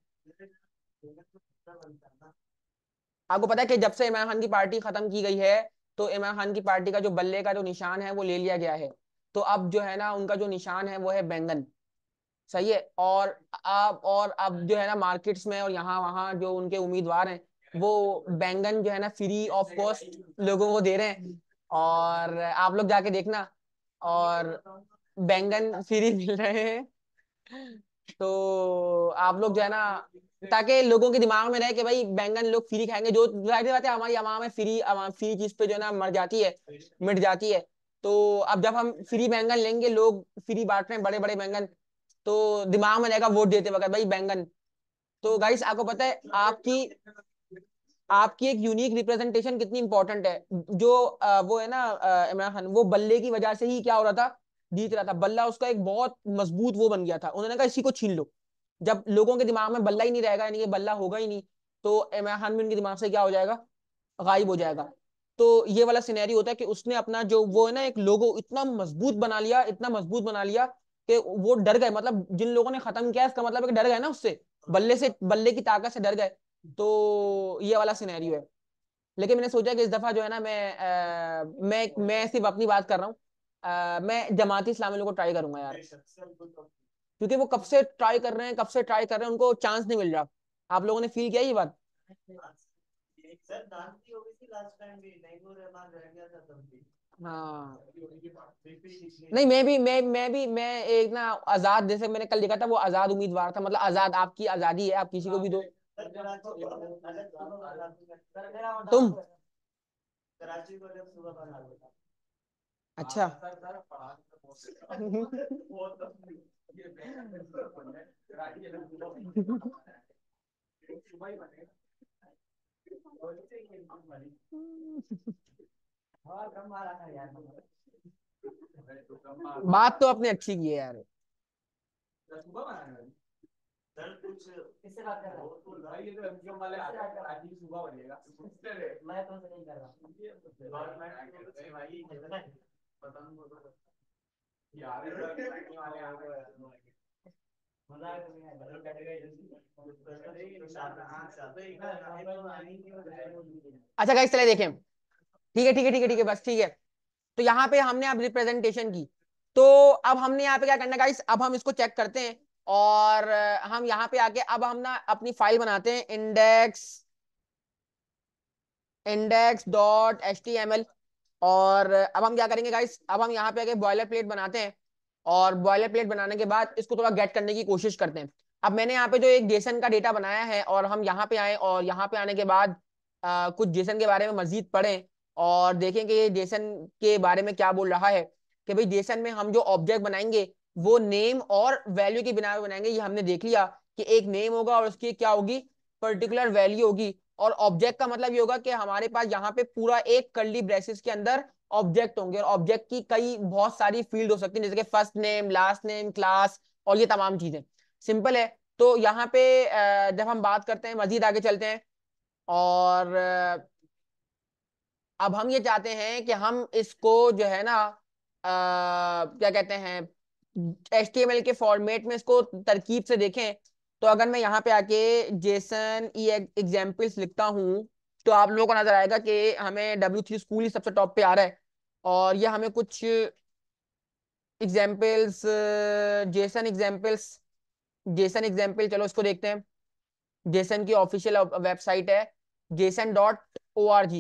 आपको पता है कि जब से इमरान खान की पार्टी खत्म की गई है, तो इमरान खान की पार्टी का जो बल्ले का जो निशान है वो ले लिया गया है। तो अब जो है ना उनका जो निशान है वो है बैंगन। सही है। और अब जो है ना मार्केट्स में और यहाँ वहाँ जो उनके उम्मीदवार हैं, वो बैंगन जो है ना फ्री ऑफ कॉस्ट लोगों को दे रहे हैं। और आप लोग जाके देखना, और बैंगन फ्री मिल रहे हैं। तो आप लोग जो है ना, ताकि लोगों के दिमाग में रहे कि भाई बैंगन लोग फ्री खाएंगे, जो जाहिर सी बात है हमारी आवाम है फ्री, फ्री चीज पे जो है ना मर जाती है, मिट जाती है। तो अब जब हम फ्री बैंगन लेंगे, लोग फ्री बांट रहे हैं बड़े बड़े बैंगन, तो दिमाग में रहेगा वोट देते वक्त भाई बैंगन। तो गाइस आपको पता है आपकी आपकी एक यूनिक रिप्रेजेंटेशन कितनी इंपॉर्टेंट है। जो वो है ना इमरान खान, वो बल्ले की वजह से ही क्या हो रहा था, जीत रहा था। बल्ला उसका एक बहुत मजबूत वो बन गया था, उन्होंने कहा इसी को छीन लो। जब लोगों के दिमाग में बल्ला ही नहीं रहेगा, यानी कि बल्ला होगा ही नहीं, तो इमरान खान भी उनके दिमाग से क्या हो जाएगा, गायब हो जाएगा। तो ये वाला सिनेरियो होता है कि उसने अपना जो वो है ना एक लोगो इतना मजबूत बना लिया, इतना मजबूत बना लिया कि वो डर गए। मतलब जिन लोगों ने खत्म किया इसका मतलब है कि डर गए ना उससे, बल्ले से, बल्ले की ताकत से डर गए। तो ये वाला सिनेरियो है। लेकिन मैंने सोचा कि इस दफा जो है ना मैं सिर्फ अपनी बात कर रहा हूँ। मैं जमाती इस्लामी लोगों को ट्राई करूंगा यार, क्योंकि वो कब से ट्राई कर रहे हैं, कब से ट्राई कर रहे हैं, उनको चांस नहीं मिल रहा। आप लोगों ने फील किया ये बात? हाँ। नहीं मैं एक ना आजाद, जैसे मैंने कल लिखा था, वो आजाद उम्मीदवार था। मतलब आजाद, आपकी आजादी है, आप किसी को भी दो। तुम? अच्छा। बात तो आपने अच्छी की है यार। अच्छा गाइस चले देखें। ठीक है ठीक है ठीक है ठीक है, बस ठीक है। तो यहाँ पे हमने अब रिप्रेजेंटेशन की। तो अब हमने यहाँ पे क्या करना है गाइस, अब हम इसको चेक करते हैं। और हम यहाँ पे आके अब हम ना अपनी फाइल बनाते हैं, index.html। और अब हम क्या करेंगे गाइस, अब हम यहाँ पे आके बॉयलर प्लेट बनाते हैं। और बॉयलर प्लेट बनाने के बाद इसको थोड़ा गेट करने की कोशिश करते हैं। अब मैंने यहाँ पे जो एक जेसन का डेटा बनाया है, और हम यहाँ पे आए, और यहाँ पे आने के बाद कुछ जेसन के बारे में मजीद पढ़ें, और देखें कि ये जेसन के बारे में क्या बोल रहा है। कि भाई जेसन में हम जो ऑब्जेक्ट बनाएंगे वो नेम और वैल्यू की बिना पे बनाएंगे। ये हमने देख लिया कि एक नेम होगा और उसकी क्या होगी, पर्टिकुलर वैल्यू होगी। और ऑब्जेक्ट का मतलब ये होगा कि हमारे पास यहाँ पे पूरा एक कर्ली ब्रेसेस के अंदर ऑब्जेक्ट होंगे, और ऑब्जेक्ट की कई बहुत सारी फील्ड हो सकती है, जैसे कि first name, last name, class, और ये तमाम चीजें। सिंपल है। तो यहाँ पे जब हम बात करते हैं, मजीद आगे चलते हैं। और अब हम ये चाहते हैं कि हम इसको जो है ना क्या कहते हैं, HTML के फॉर्मेट में इसको तरकीब से देखें। तो अगर मैं यहाँ पे आके जेसन ई एग्जाम्पल्स लिखता हूँ, तो आप लोगों को नजर आएगा कि हमें W3 स्कूल ही सबसे टॉप पे आ रहा है। और ये हमें कुछ examples, Jason examples, Jason example, चलो इसको देखते हैं। जेसन की ऑफिशियल वेबसाइट है jason.org।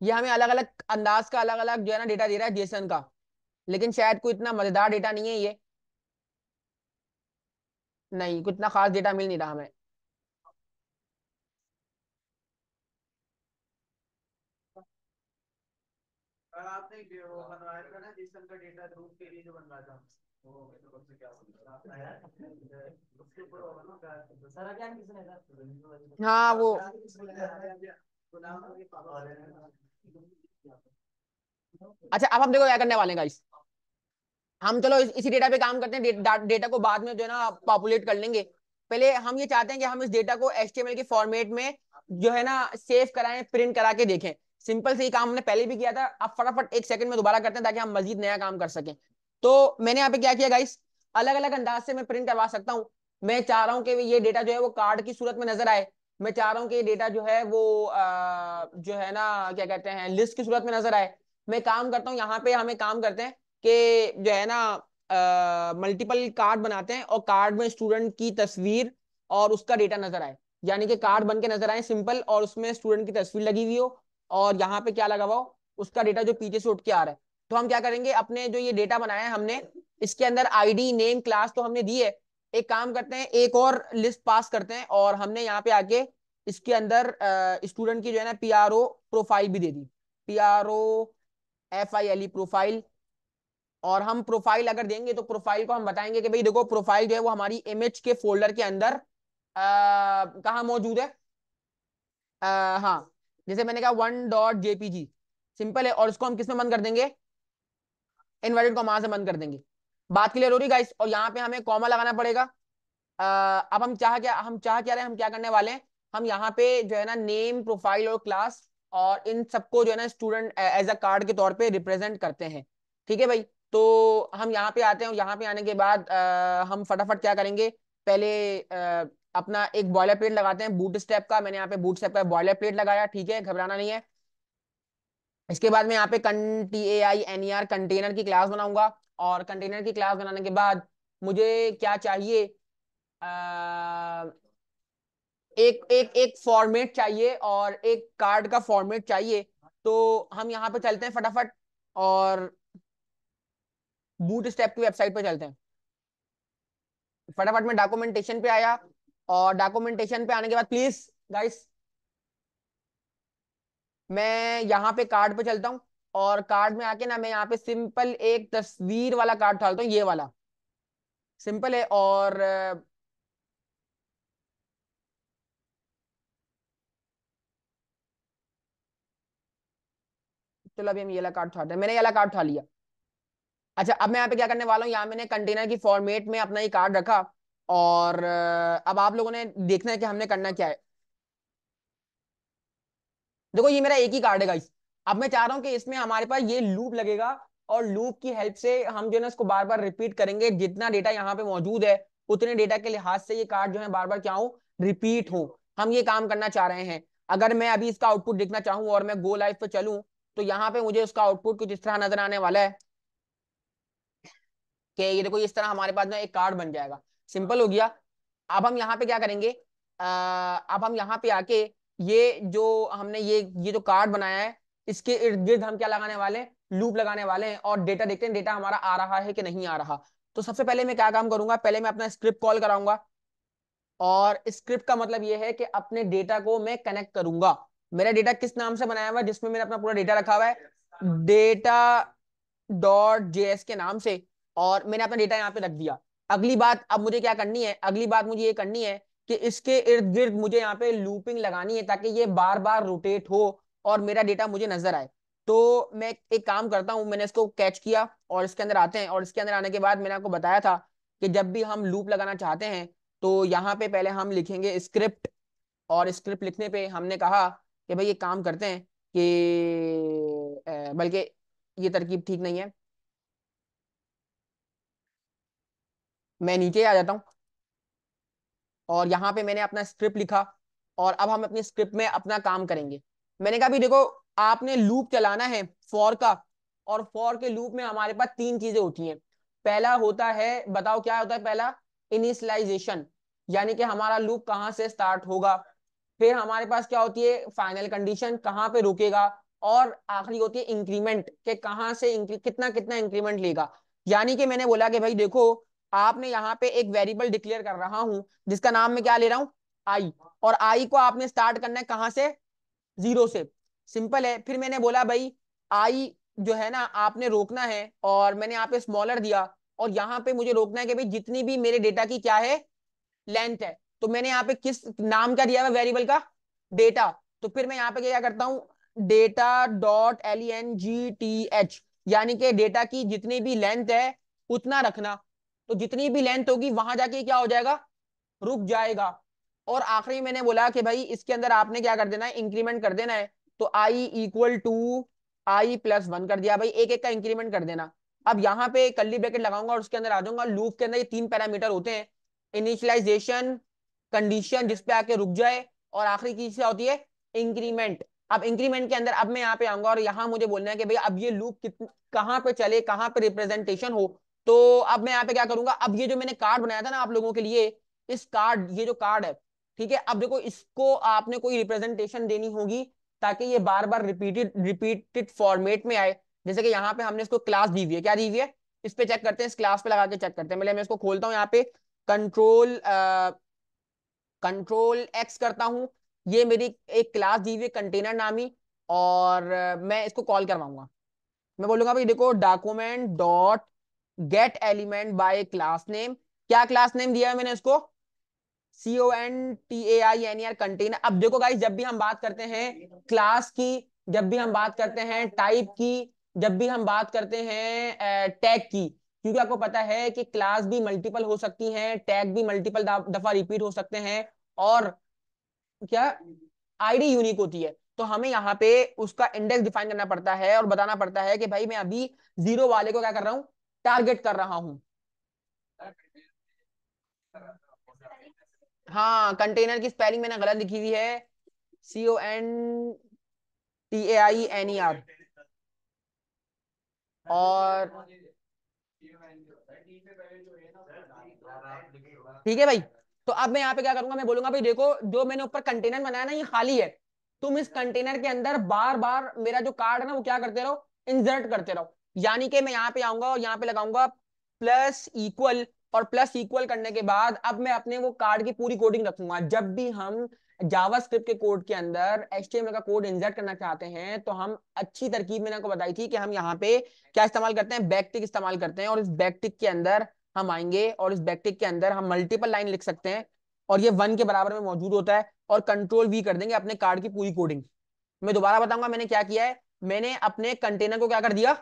ये हमें अलग अलग अंदाज का अलग अलग जो है ना डेटा दे रहा है जेसन का, लेकिन शायद कोई इतना मजेदार डेटा नहीं है ये। नहीं, कुछ इतना खास डेटा मिल नहीं रहा हमें। हाँ वो, अच्छा अब हम देखो क्या करने वाले हैं गाइस। हम चलो इसी डेटा पे काम करते हैं, डेटा को बाद में जो है ना पॉपुलेट कर लेंगे। पहले हम ये चाहते हैं कि हम इस डेटा को HTML के फॉर्मेट में जो है ना सेव कराएं, प्रिंट करा के देखें। सिंपल से ही काम हमने पहले भी किया था, अब फटाफट 1 सेकंड में दोबारा करते हैं ताकि हम मजीद नया काम कर सकें। तो मैंने यहाँ पे क्या किया गाइस, अलग अलग अंदाज से मैं प्रिंट करवा सकता हूँ। मैं चाह रहा हूँ कि ये डेटा जो है वो कार्ड की सूरत में नजर आए। मैं चाह रहा हूँ कि ये डेटा जो है वो जो है ना क्या कहते हैं लिस्ट की सूरत में नजर आए। मैं काम करता हूँ यहाँ पे, हमें काम करते हैं कि जो है ना मल्टीपल कार्ड बनाते हैं और कार्ड में स्टूडेंट की तस्वीर और उसका डेटा नजर आए। यानी कि कार्ड बन के नजर आए सिंपल, और उसमें स्टूडेंट की तस्वीर लगी हुई हो और यहाँ पे क्या लगा हुआ हो, उसका डेटा जो पीछे से उठ के आ रहा है। तो हम क्या करेंगे, अपने जो ये डेटा बनाया है हमने, इसके अंदर आईडी नेम क्लास तो हमने दी है। एक काम करते हैं, एक और लिस्ट पास करते हैं और हमने यहाँ पे आके इसके अंदर स्टूडेंट की जो है ना PRO प्रोफाइल भी दे दी। PROFILE profile. और हम प्रोफाइल अगर देंगे तो प्रोफाइल को हम बताएंगे कि भाई देखो प्रोफाइल जो है वो हमारी इमेज के फोल्डर के अंदर कहाँ मौजूद है। हाँ, जैसे मैंने कहा 1.jpg सिंपल है, और इसको हम किस में बंद कर देंगे, इन्वर्टेड कॉमा से बंद कर देंगे। बात क्लियर हो रही गाइस। और यहाँ पे हमें कॉमा लगाना पड़ेगा। अब हम चाह क्या रहे हैं, हम क्या करने वाले हैं, हम यहाँ पे जो है ना नेम प्रोफाइल और क्लास और इन सबको जो है ना स्टूडेंट एज अ कार्ड के तौर पे रिप्रेजेंट करते हैं। ठीक है भाई। तो हम यहाँ पे आते हैं और यहाँ पे आने के बाद हम फटाफट क्या करेंगे, पहले अपना एक बॉयलर प्लेट लगाते हैं बूट स्टेप का। मैंने यहाँ पे बूट स्टेप का बॉयलर प्लेट लगाया, ठीक है, घबराना नहीं है। इसके बाद मैं यहाँ पे TAINER कंटेनर की क्लास बनाऊंगा। और कंटेनर की क्लास बनाने के बाद मुझे क्या चाहिए, अ, एक एक एक फॉर्मेट चाहिए और एक कार्ड का फॉर्मेट चाहिए। तो हम यहाँ पे चलते हैं फटाफट और बूट स्टेप की वेबसाइट पे चलते हैं। फटाफट में डॉक्यूमेंटेशन पे आया, और डॉक्यूमेंटेशन पे आने के बाद प्लीज गाइस मैं यहाँ पे कार्ड पे चलता हूँ। और कार्ड में आके ना मैं यहाँ पे सिंपल एक तस्वीर वाला कार्ड डालता हूँ, ये वाला सिंपल है। और चलो अभी हम ये वाला कार्ड उठाते हैं, मैंने ये वाला कार्ड उठा लिया। अच्छा अब मैं यहाँ पे क्या करने वाला हूँ, यहाँ मैंने कंटेनर की फॉर्मेट में अपना ये कार्ड रखा। और अब आप लोगों ने देखना है कि हमने करना क्या है। देखो ये मेरा एक ही कार्ड है गाइस। अब मैं चाह रहा हूँ कि इसमें हमारे पास ये लूप लगेगा, और लूप की हेल्प से हम जो है ना इसको बार बार रिपीट करेंगे। जितना डेटा यहाँ पे मौजूद है उतने डेटा के लिहाज से ये कार्ड जो है बार बार क्या हो, रिपीट हो। हम ये काम करना चाह रहे हैं। अगर मैं अभी इसका आउटपुट देखना चाहूँ और मैं गो लाइव पे चलूँ, तो यहाँ पे मुझे उसका आउटपुट कुछ इस तरह नजर आने वाला है कि ये देखो इस तरह हमारे पास ना एक कार्ड बन जाएगा। सिंपल हो गया। अब हम यहाँ पे क्या करेंगे, अब हम यहाँ पे आके ये जो हमने ये जो कार्ड बनाया है, इसके इर्द गिर्द हम क्या लगाने वाले हैं, लूप लगाने वाले हैं। और डेटा देखते हैं डेटा हमारा आ रहा है कि नहीं आ रहा। तो सबसे पहले मैं क्या काम करूंगा, पहले मैं अपना स्क्रिप्ट कॉल कराऊंगा। और स्क्रिप्ट का मतलब ये है कि अपने डेटा को मैं कनेक्ट करूंगा। मेरा डेटा किस नाम से बनाया हुआ है, जिसमें मैंने अपना पूरा डेटा रखा हुआ है, data.js के नाम से। और मैंने अपना डेटा यहाँ पे रख दिया। अगली बात अब मुझे क्या करनी है, अगली बात मुझे ये करनी है कि इसके इर्द गिर्द मुझे यहाँ पे लूपिंग लगानी है ताकि ये बार बार रोटेट हो और मेरा डेटा मुझे नजर आए। तो मैं एक काम करता हूँ, मैंने इसको कैच किया और इसके अंदर आते हैं। और इसके अंदर आने के बाद मैंने आपको बताया था कि जब भी हम लूप लगाना चाहते हैं तो यहाँ पे पहले हम लिखेंगे स्क्रिप्ट। और स्क्रिप्ट लिखने पे हमने कहा कि भाई ये काम करते हैं कि बल्कि ये तरकीब ठीक नहीं है, मैं नीचे आ जाता हूँ। और यहाँ पे मैंने अपना स्क्रिप्ट लिखा, और अब हम अपनी स्क्रिप्ट में अपना काम करेंगे। मैंने कहा भी देखो, आपने लूप चलाना है फॉर का, और फॉर के लूप में हमारे पास तीन चीजें होती हैं। पहला होता है, बताओ क्या होता है पहला? इनिशियलाइजेशन, यानी कि हमारा लूप कहाँ से स्टार्ट होगा। फिर हमारे पास क्या होती है? फाइनल कंडीशन, कहाँ पे रुकेगा। और आखिरी होती है इंक्रीमेंट, के कहाँ से कितना कितना इंक्रीमेंट लेगा। यानी कि मैंने बोला कि भाई देखो, आपने यहाँ पे एक वेरिएबल डिक्लेयर कर रहा हूं, जिसका नाम मैं क्या ले रहा हूं? आई। और आई को आपने स्टार्ट करना है कहाँ से? जीरो से। सिंपल है। फिर मैंने बोला भाई, आई जो है ना आपने रोकना है, और मैंने यहाँ पे स्मॉलर दिया, और यहाँ पे मुझे रोकना है कि भाई जितनी भी मेरे डेटा की क्या है, लेंथ है। तो मैंने यहाँ पे किस नाम का दिया हुआ वेरिएबल का? डेटा। तो फिर मैं यहाँ पे क्या करता हूँ? डेटा डॉट LENGTH, यानी कि डेटा की जितनी भी लेंथ है उतना रखना। तो जितनी भी लेंथ होगी वहां जाके क्या हो जाएगा? रुक जाएगा। और आखिरी में मैंने बोला कि भाई इसके अंदर आपने क्या कर देना है? इंक्रीमेंट कर देना है। तो आई इक्वल टू I+1 कर दिया भाई, एक एक का इंक्रीमेंट कर देना। अब यहाँ पे कर्ली ब्रैकेट लगाऊंगा और उसके अंदर आ जाऊंगा। लूप के अंदर ये तीन पैरामीटर होते हैं, इनिशियलाइजेशन, कंडीशन जिसपे आके रुक जाए, और आखिरी चीज क्या होती है? इंक्रीमेंट। अब इंक्रीमेंट के अंदर अब मैं यहाँ पे आऊंगा, और यहाँ मुझे बोलना है कि भाई अब ये लूप कहाँ पे चले, कहाँ पे रिप्रेजेंटेशन हो। तो अब मैं यहाँ पे क्या करूंगा? अब ये जो मैंने कार्ड बनाया था ना आप लोगों के लिए, इस कार्ड, ये जो कार्ड है, ठीक है, अब देखो इसको आपने कोई रिप्रेजेंटेशन देनी होगी, ताकि ये बार बार रिपीटेड रिपीटेड फॉर्मेट में आए। जैसे कि यहाँ पे हमने इसको क्लास दी हुई है, क्या दी हुई है? इस पे चेक करते हैं, इस क्लास पे लगा के चेक करते हैं। मैं इसको खोलता हूँ यहाँ पे, कंट्रोल X करता हूँ। ये मेरी एक क्लास दी हुई है कंटेनर नामी, और मैं इसको कॉल करवाऊंगा। मैं बोलूंगा भाई देखो, document dot gate element by class name. क्या क्लास नेम दिया है मैंने इसको? CONTAINER, container. अब देखो गाइस, जब भी हम बात करते हैं क्लास की, जब भी हम बात करते हैं टाइप की, जब भी हम बात करते हैं टैग की, क्योंकि आपको पता है कि क्लास भी मल्टीपल हो सकती हैं, टैग भी मल्टीपल दफा रिपीट हो सकते हैं, और क्या, आईडी यूनिक होती है। तो हमें यहाँ पे उसका इंडेक्स डिफाइन करना पड़ता है, और बताना पड़ता है कि भाई मैं अभी जीरो वाले को क्या कर रहा हूँ? टारगेट कर रहा हूँ। हाँ, कंटेनर की स्पेलिंग मैंने गलत लिखी हुई है, CONTAINER। और ठीक है भाई। तो अब मैं यहाँ पे क्या करूंगा? मैं बोलूंगा भाई देखो, जो मैंने ऊपर कंटेनर बनाया ना, ये खाली है। तुम इस कंटेनर के अंदर बार बार मेरा जो कार्ड है ना, वो क्या करते रहो? इंसर्ट करते रहो। यानी कि मैं यहाँ पे आऊंगा और यहाँ पे लगाऊंगा प्लस इक्वल, और प्लस इक्वल करने के बाद अब मैं अपने वो कार्ड की पूरी कोडिंग रखूंगा। जब भी हम जावास्क्रिप्ट के कोड के अंदर HTML का कोड इंसर्ट करना चाहते हैं, तो हम अच्छी तरकीब मैंने आपको बताई थी कि हम यहाँ पे क्या इस्तेमाल करते हैं? बैकटिक इस्तेमाल करते हैं। और इस बैकटिक के अंदर हम आएंगे, और इस बैकटिक के अंदर हम मल्टीपल लाइन लिख सकते हैं, और ये 1 के बराबर में मौजूद होता है, और कंट्रोल V कर देंगे अपने कार्ड की पूरी कोडिंग। मैं दोबारा बताऊंगा मैंने क्या किया है। मैंने अपने कंटेनर को क्या कर दिया?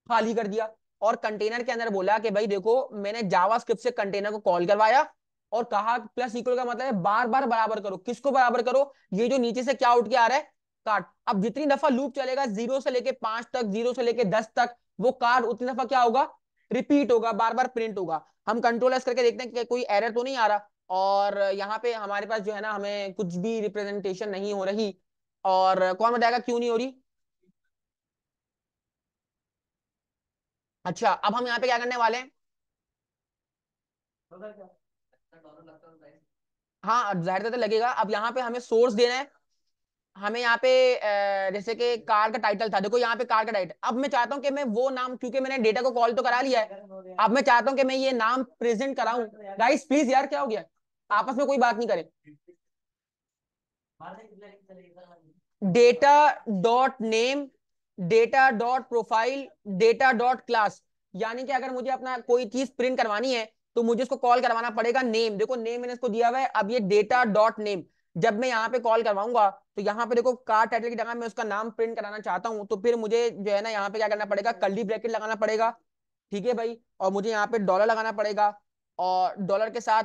खाली कर दिया। और कंटेनर के अंदर बोला कि भाई देखो, मैंने जावास्क्रिप्ट से कंटेनर को कॉल करवाया, और कहा प्लस इक्वल का मतलब है बार बार बराबर करो। किसको बराबर करो? ये जो नीचे से क्या उठ के आ रहा है? कार्ड। अब जितनी दफा लूप चलेगा 0 से लेके 5 तक, 0 से लेके 10 तक, वो कार्ड उतनी दफा क्या होगा? रिपीट होगा, बार बार प्रिंट होगा। हम कंट्रोल S करके देखते हैं कि कोई एरर तो नहीं आ रहा। और यहाँ पे हमारे पास जो है ना, हमें कुछ भी रिप्रेजेंटेशन नहीं हो रही। और कौन बताएगा क्यों नहीं हो रही? अच्छा, अब हम यहाँ पे क्या करने वाले हैं? हाँ, जाहिर तो लगेगा। अब यहाँ पे हमें सोर्स देना है। हमें यहाँ पे जैसे कि कार का टाइटल था, देखो यहाँ पे कार का टाइटल। अब मैं चाहता हूँ कि मैं वो नाम, क्योंकि मैंने डेटा को कॉल तो करा लिया है, अब मैं चाहता हूँ कि मैं ये नाम प्रेजेंट कराऊं। गाइस प्लीज यार, क्या हो गया? आपस में कोई बात नहीं करे। Data dot name, data dot profile, data dot class. यानी कि अगर मुझे अपना कोई चीज प्रिंट करवानी है, तो मुझे उसको कॉल करवाना पड़ेगा नेम। देखो नेम मैंने इसको दिया हुआ है। अब ये डेटा डॉट नेम, जब मैं यहाँ पे कॉल करवाऊंगा, तो यहाँ पे देखो कार टाइटल की जगह मैं उसका नाम प्रिंट कराना चाहता हूँ, तो फिर मुझे जो है ना यहाँ पे क्या करना पड़ेगा? कर्ली ब्रैकेट लगाना पड़ेगा। ठीक है भाई। और मुझे यहाँ पे डॉलर लगाना पड़ेगा, और डॉलर के साथ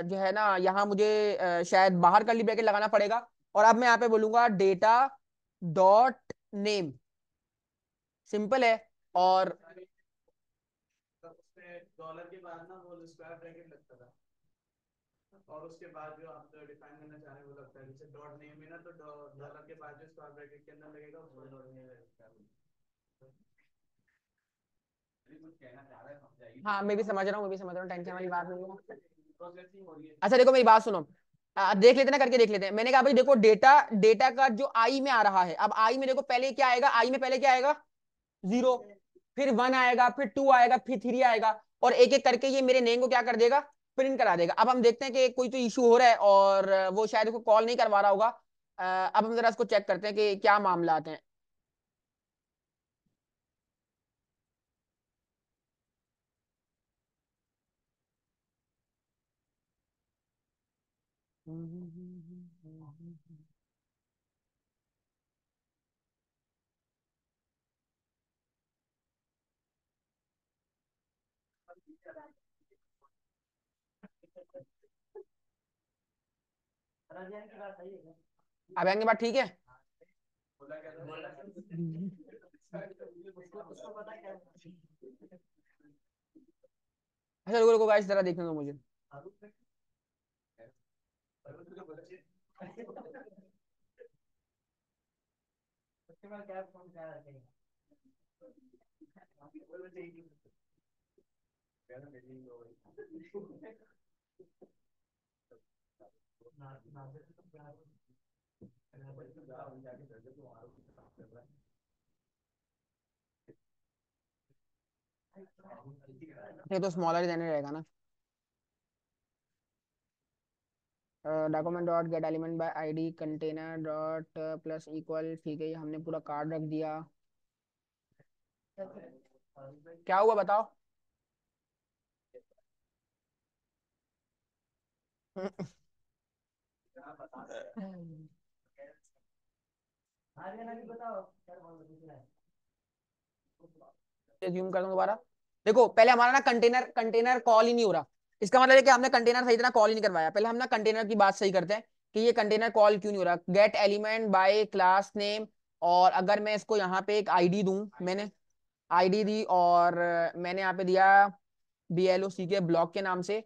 जो है ना, यहाँ मुझे शायद बाहर कर्ली ब्रैकेट लगाना पड़ेगा। और अब मैं यहाँ पे बोलूंगा डेटा डॉट नेम। सिंपल है। और और उसके बाद जो आप डिफाइन करना चाह रहे हैं वो लगता है, जैसे डॉट नेम है ना, तो डॉलर के बाद जो स्क्वायर ब्रैकेट के अंदर लगेगा उसको डॉट नेम लगेगा। कुछ कहना चाह रहा है, समझाइए। हाँ मैं भी समझ रहा हूँ, मैं भी समझ रहा हूँ, टेंशन वाली बात नहीं है। प्रोसेसिंग हो रही है। अच्छा देखो मेरी बात सुनो, देख लेते हैं ना, करके देख लेते हैं। मैंने कहा भाई देखो डेटा, डेटा का जो आई में आ रहा है, अब आई में देखो पहले क्या आएगा, आई में पहले क्या आएगा, 0, फिर 1 आएगा, फिर 2 आएगा, फिर 3 आएगा, और एक एक करके ये मेरे नेम को क्या कर देगा, प्रिंट करा देगा। अब हम देखते हैं कि कोई तो इशू हो रहा है और वो शायद उसको कॉल नहीं करवा रहा होगा। अब हम जरा इसको चेक करते हैं कि क्या मामला हैं। अब आएंगे बात ठीक है। बोला क्या था, बोला उसको पता क्या है? अच्छा रुको रुको गाइस, जरा देखने दो मुझे। उसके बाद क्या फोन क्या रखते हैं? ये तो स्मॉलर ही देने रहेगा ना। Document dot gate element by ID container dot plus equal, ठीक है, ये हमने पूरा कार्ड रख दिया। क्या हुआ बताओ। रिज्यूम कर दूं दोबारा। देखो पहले हमारा ना कंटेनर कंटेनर कॉल ही नहीं हो रहा। इसका मतलब है कि हमने कंटेनर सही तरह कॉल ही नहीं करवाया। पहले हम ना कंटेनर की बात सही करते हैं कि ये कंटेनर कॉल क्यों नहीं हो रहा। Gate element by class name, और अगर मैं इसको यहाँ पे एक आईडी दूं, मैंने आईडी दी और मैंने यहाँ पे दिया BLOC के ब्लॉक के नाम से,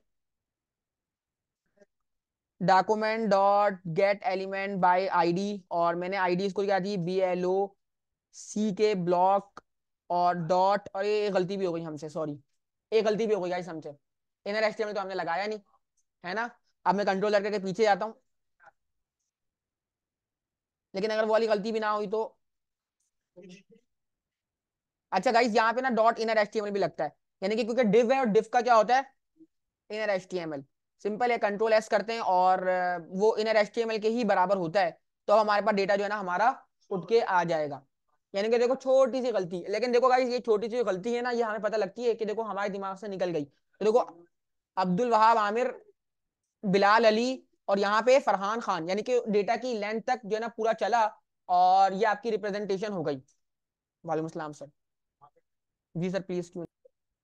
document dot gate element by ID, और मैंने आईडी इसको क्या दी, BLOC के ब्लॉक, और डॉट, और ये गलती भी हो गई हमसे, सॉरी, एक गलती भी हो गई गाइस हमसे। इनर एचटीएमएल तो हमने लगाया नहीं, है ना। अब मैं कंट्रोल करके पीछे जाता हूँ, लेकिन अगर वो वाली गलती भी ना हुई तो। अच्छा गाइस यहाँ पे ना डॉट इनर एचटीएमएल भी लगता है, यानी कि क्योंकि डिव है और डिव का क्या होता है, इनर एचटीएमएल। सिंपल है, कंट्रोल एस करते हैं और वो इनर एचटीएमएल के ही बराबर होता है। तो हमारे पास डेटा जो है ना हमारा उठ के आ जाएगा। यानी कि देखो छोटी सी गलती, लेकिन देखो गाइस ये छोटी सी गलती है ना, ये हमें पता लगती है कि देखो हमारे दिमाग से निकल गई। तो देखो अब्दुल वहाब आमिर, बिलाल अली, और यहाँ पे फरहान खान, यानी कि डेटा की लेंथ तक जो है ना पूरा चला, और ये आपकी रिप्रेजेंटेशन हो गई। वालेकुम सलाम सर। जी सर प्लीज क्यों।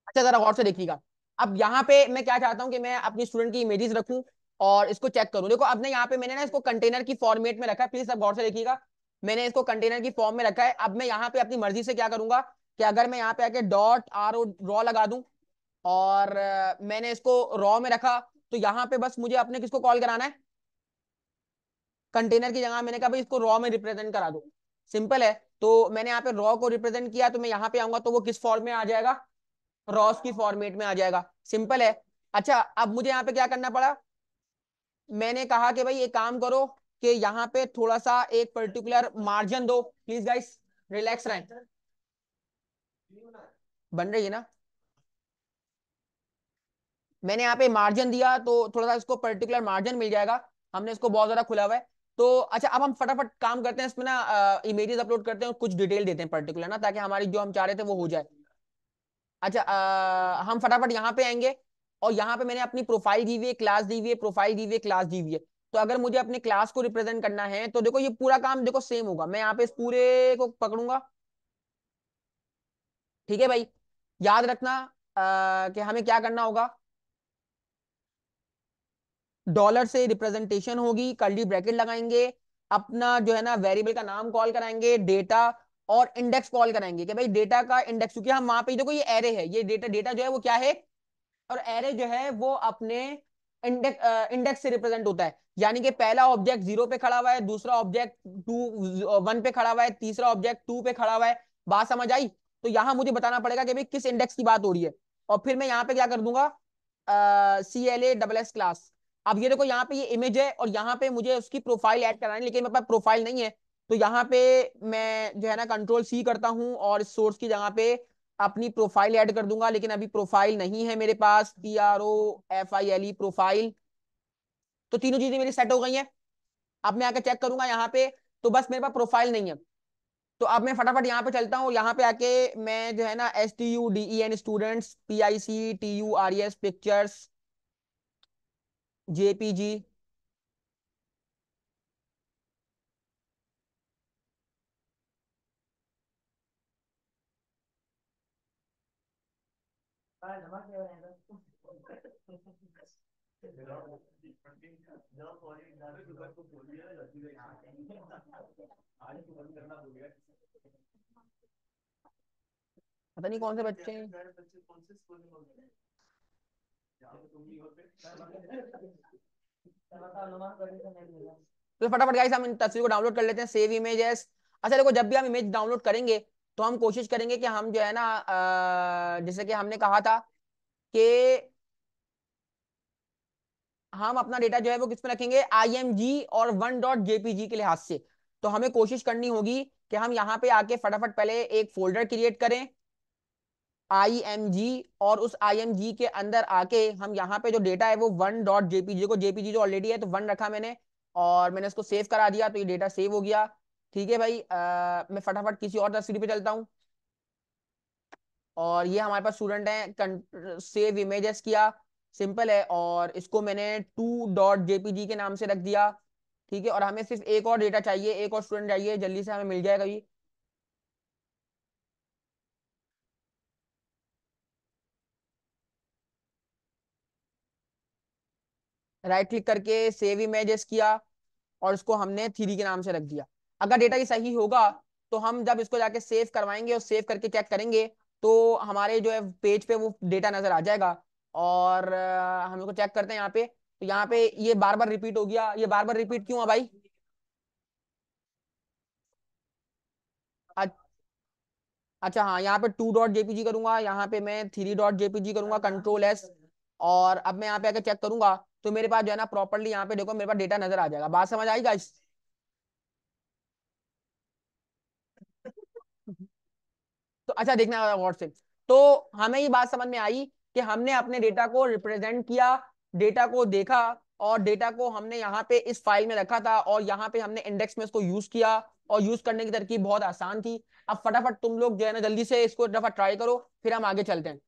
अच्छा जरा गौर से देखिएगा। अब यहाँ पे मैं क्या चाहता हूँ कि मैं अपनी स्टूडेंट की इमेजेस रखूं और इसको चेक करूं। देखो अब ना यहाँ पे मैंने ना इसको कंटेनर की फॉर्मेट में रखा है, प्लीज सब गौर से देखिएगा। मैंने इसको कंटेनर की फॉर्म में रखा है। अब मैं यहाँ पे अपनी मर्जी से क्या करूंगा कि अगर मैं यहाँ पे आके डॉट RO रॉ लगा दूं, और मैंने इसको रॉ में रखा, तो यहाँ पे बस मुझे अपने किसको कॉल कराना है, कंटेनर की जगह मैंने कहा भाई इसको रॉ में रिप्रेजेंट करा दो। सिंपल है। तो मैंने यहाँ पे रॉ को रिप्रेजेंट किया, तो मैं यहाँ पे आऊंगा तो वो किस फॉर्म में आ जाएगा, रॉस की फॉर्मेट में आ जाएगा। सिंपल है। अच्छा अब मुझे यहाँ पे क्या करना पड़ा, मैंने कहा कि भाई एक काम करो कि यहाँ पे थोड़ा सा एक पर्टिकुलर मार्जिन दो, प्लीज गाइस रिलैक्स रहें। बन रही है ना। मैंने यहाँ पे मार्जिन दिया तो थोड़ा सा इसको पर्टिकुलर मार्जिन मिल जाएगा। हमने इसको बहुत ज्यादा खुला हुआ है। तो अच्छा अब हम फटाफट काम करते हैं इसमें ना, इमेजेस अपलोड करते हैं और कुछ डिटेल देते हैं पर्टिकुलर ना, ताकि हमारी जो हम चाह रहे थे वो हो जाए। अच्छा हम फटाफट यहाँ पे आएंगे, और यहाँ पे मैंने अपनी प्रोफाइल दी हुई है, क्लास दी हुई है, प्रोफाइल दी हुई है, क्लास दी हुई है। तो अगर मुझे अपने क्लास को रिप्रेजेंट करना है तो देखो ये पूरा काम देखो सेम होगा। मैं यहाँ पे इस पूरे को पकड़ूंगा, ठीक है भाई। याद रखना कि हमें क्या करना होगा, डॉलर से रिप्रेजेंटेशन होगी, कर्ली ब्रैकेट लगाएंगे, अपना जो है ना वेरिएबल का नाम कॉल कराएंगे, डेटा और इंडेक्स कॉल कराएंगे कि भाई डेटा का इंडेक्स, क्योंकि हम वहां पे देखो ये एरे है, ये डेटा डेटा जो है वो क्या है, और एरे जो है वो अपने इंडेक्स से रिप्रेजेंट होता है, यानी कि पहला ऑब्जेक्ट 0 पे खड़ा हुआ है, दूसरा ऑब्जेक्ट 1 पे खड़ा हुआ है, तीसरा ऑब्जेक्ट 2 पे खड़ा हुआ है। बात समझ आई? तो यहां मुझे बताना पड़ेगा कि भाई किस इंडेक्स की बात हो रही है, और फिर मैं यहाँ पे क्या कर दूंगा, CLA क्लास। अब ये देखो यहाँ पे ये इमेज है, और यहाँ पे मुझे उसकी प्रोफाइल ऐड करानी है, लेकिन मेरे पास प्रोफाइल नहीं है। तो यहाँ पे मैं जो है ना कंट्रोल C करता हूँ, और इस सोर्स की जगह पे अपनी प्रोफाइल ऐड कर दूंगा, लेकिन अभी प्रोफाइल नहीं है मेरे पास, PROFILE प्रोफाइल। तो तीनों चीजें मेरी सेट हो गई हैं। अब मैं आके चेक करूंगा यहाँ पे, तो बस मेरे पास प्रोफाइल नहीं है। तो अब मैं फटाफट यहाँ पे चलता हूँ, यहाँ पे आके मैं जो है ना STUDEN students, PICTURES pictures, JPG। पता नहीं कौन से बच्चे हैं। तो फटाफट गाइस हम इन तस्वीर को डाउनलोड कर लेते हैं, सेव इमेजेस। अच्छा देखो, जब भी हम इमेज डाउनलोड करेंगे तो हम कोशिश करेंगे कि हम जो है ना जैसे कि हमने कहा था कि हम अपना डेटा जो है वो किस में रखेंगे, IMG और 1.jpg के लिहाज से। तो हमें कोशिश करनी होगी कि हम यहाँ पे आके फटाफट पहले एक फोल्डर क्रिएट करें, IMG, और उस IMG के अंदर आके हम यहाँ पे जो डेटा है वो 1.jpg को, जेपीजी जो ऑलरेडी है तो 1 रखा मैंने, और मैंने इसको सेव करा दिया, तो ये डेटा सेव हो गया। ठीक है भाई, मैं फटाफट किसी और तस्वीर पे चलता हूँ, और ये हमारे पास स्टूडेंट है, सेव इमेजेस किया, सिंपल है, और इसको मैंने 2.jpg के नाम से रख दिया। ठीक है, और हमें सिर्फ एक और डेटा चाहिए, एक और स्टूडेंट चाहिए, जल्दी से हमें मिल जाएगा ये। राइट क्लिक करके सेव इमेजेस किया, और इसको हमने 3 के नाम से रख दिया। अगर डेटा ये सही होगा तो हम जब इसको जाके सेव करवाएंगे और सेव करके चेक करेंगे, तो हमारे जो है पेज पे वो डेटा नजर आ जाएगा। और हम इसको चेक करते हैं यहाँ पे, तो यहाँ पे ये बार बार रिपीट हो गया, ये बार बार रिपीट क्यों है भाई? अ- अच्छा हाँ, यहाँ पे 2.jpg करूंगा, यहाँ पे मैं 3.jpg करूंगा, कंट्रोल S। और अब मैं यहाँ पे आके चेक करूंगा, तो मेरे पास जो है ना प्रॉपरली यहाँ पे देखो मेरे पास डेटा नजर आ जाएगा। बात समझ आई गाइस? तो अच्छा देखना गौर से। तो हमें ये बात समझ में आई कि हमने अपने डेटा को रिप्रेजेंट किया, डेटा को देखा, और डेटा को हमने यहाँ पे इस फाइल में रखा था, और यहाँ पे हमने इंडेक्स में इसको यूज किया, और यूज करने की तरकीब बहुत आसान थी। अब फटाफट तुम लोग जो है ना जल्दी से इसको दफा ट्राई करो, फिर हम आगे चलते हैं।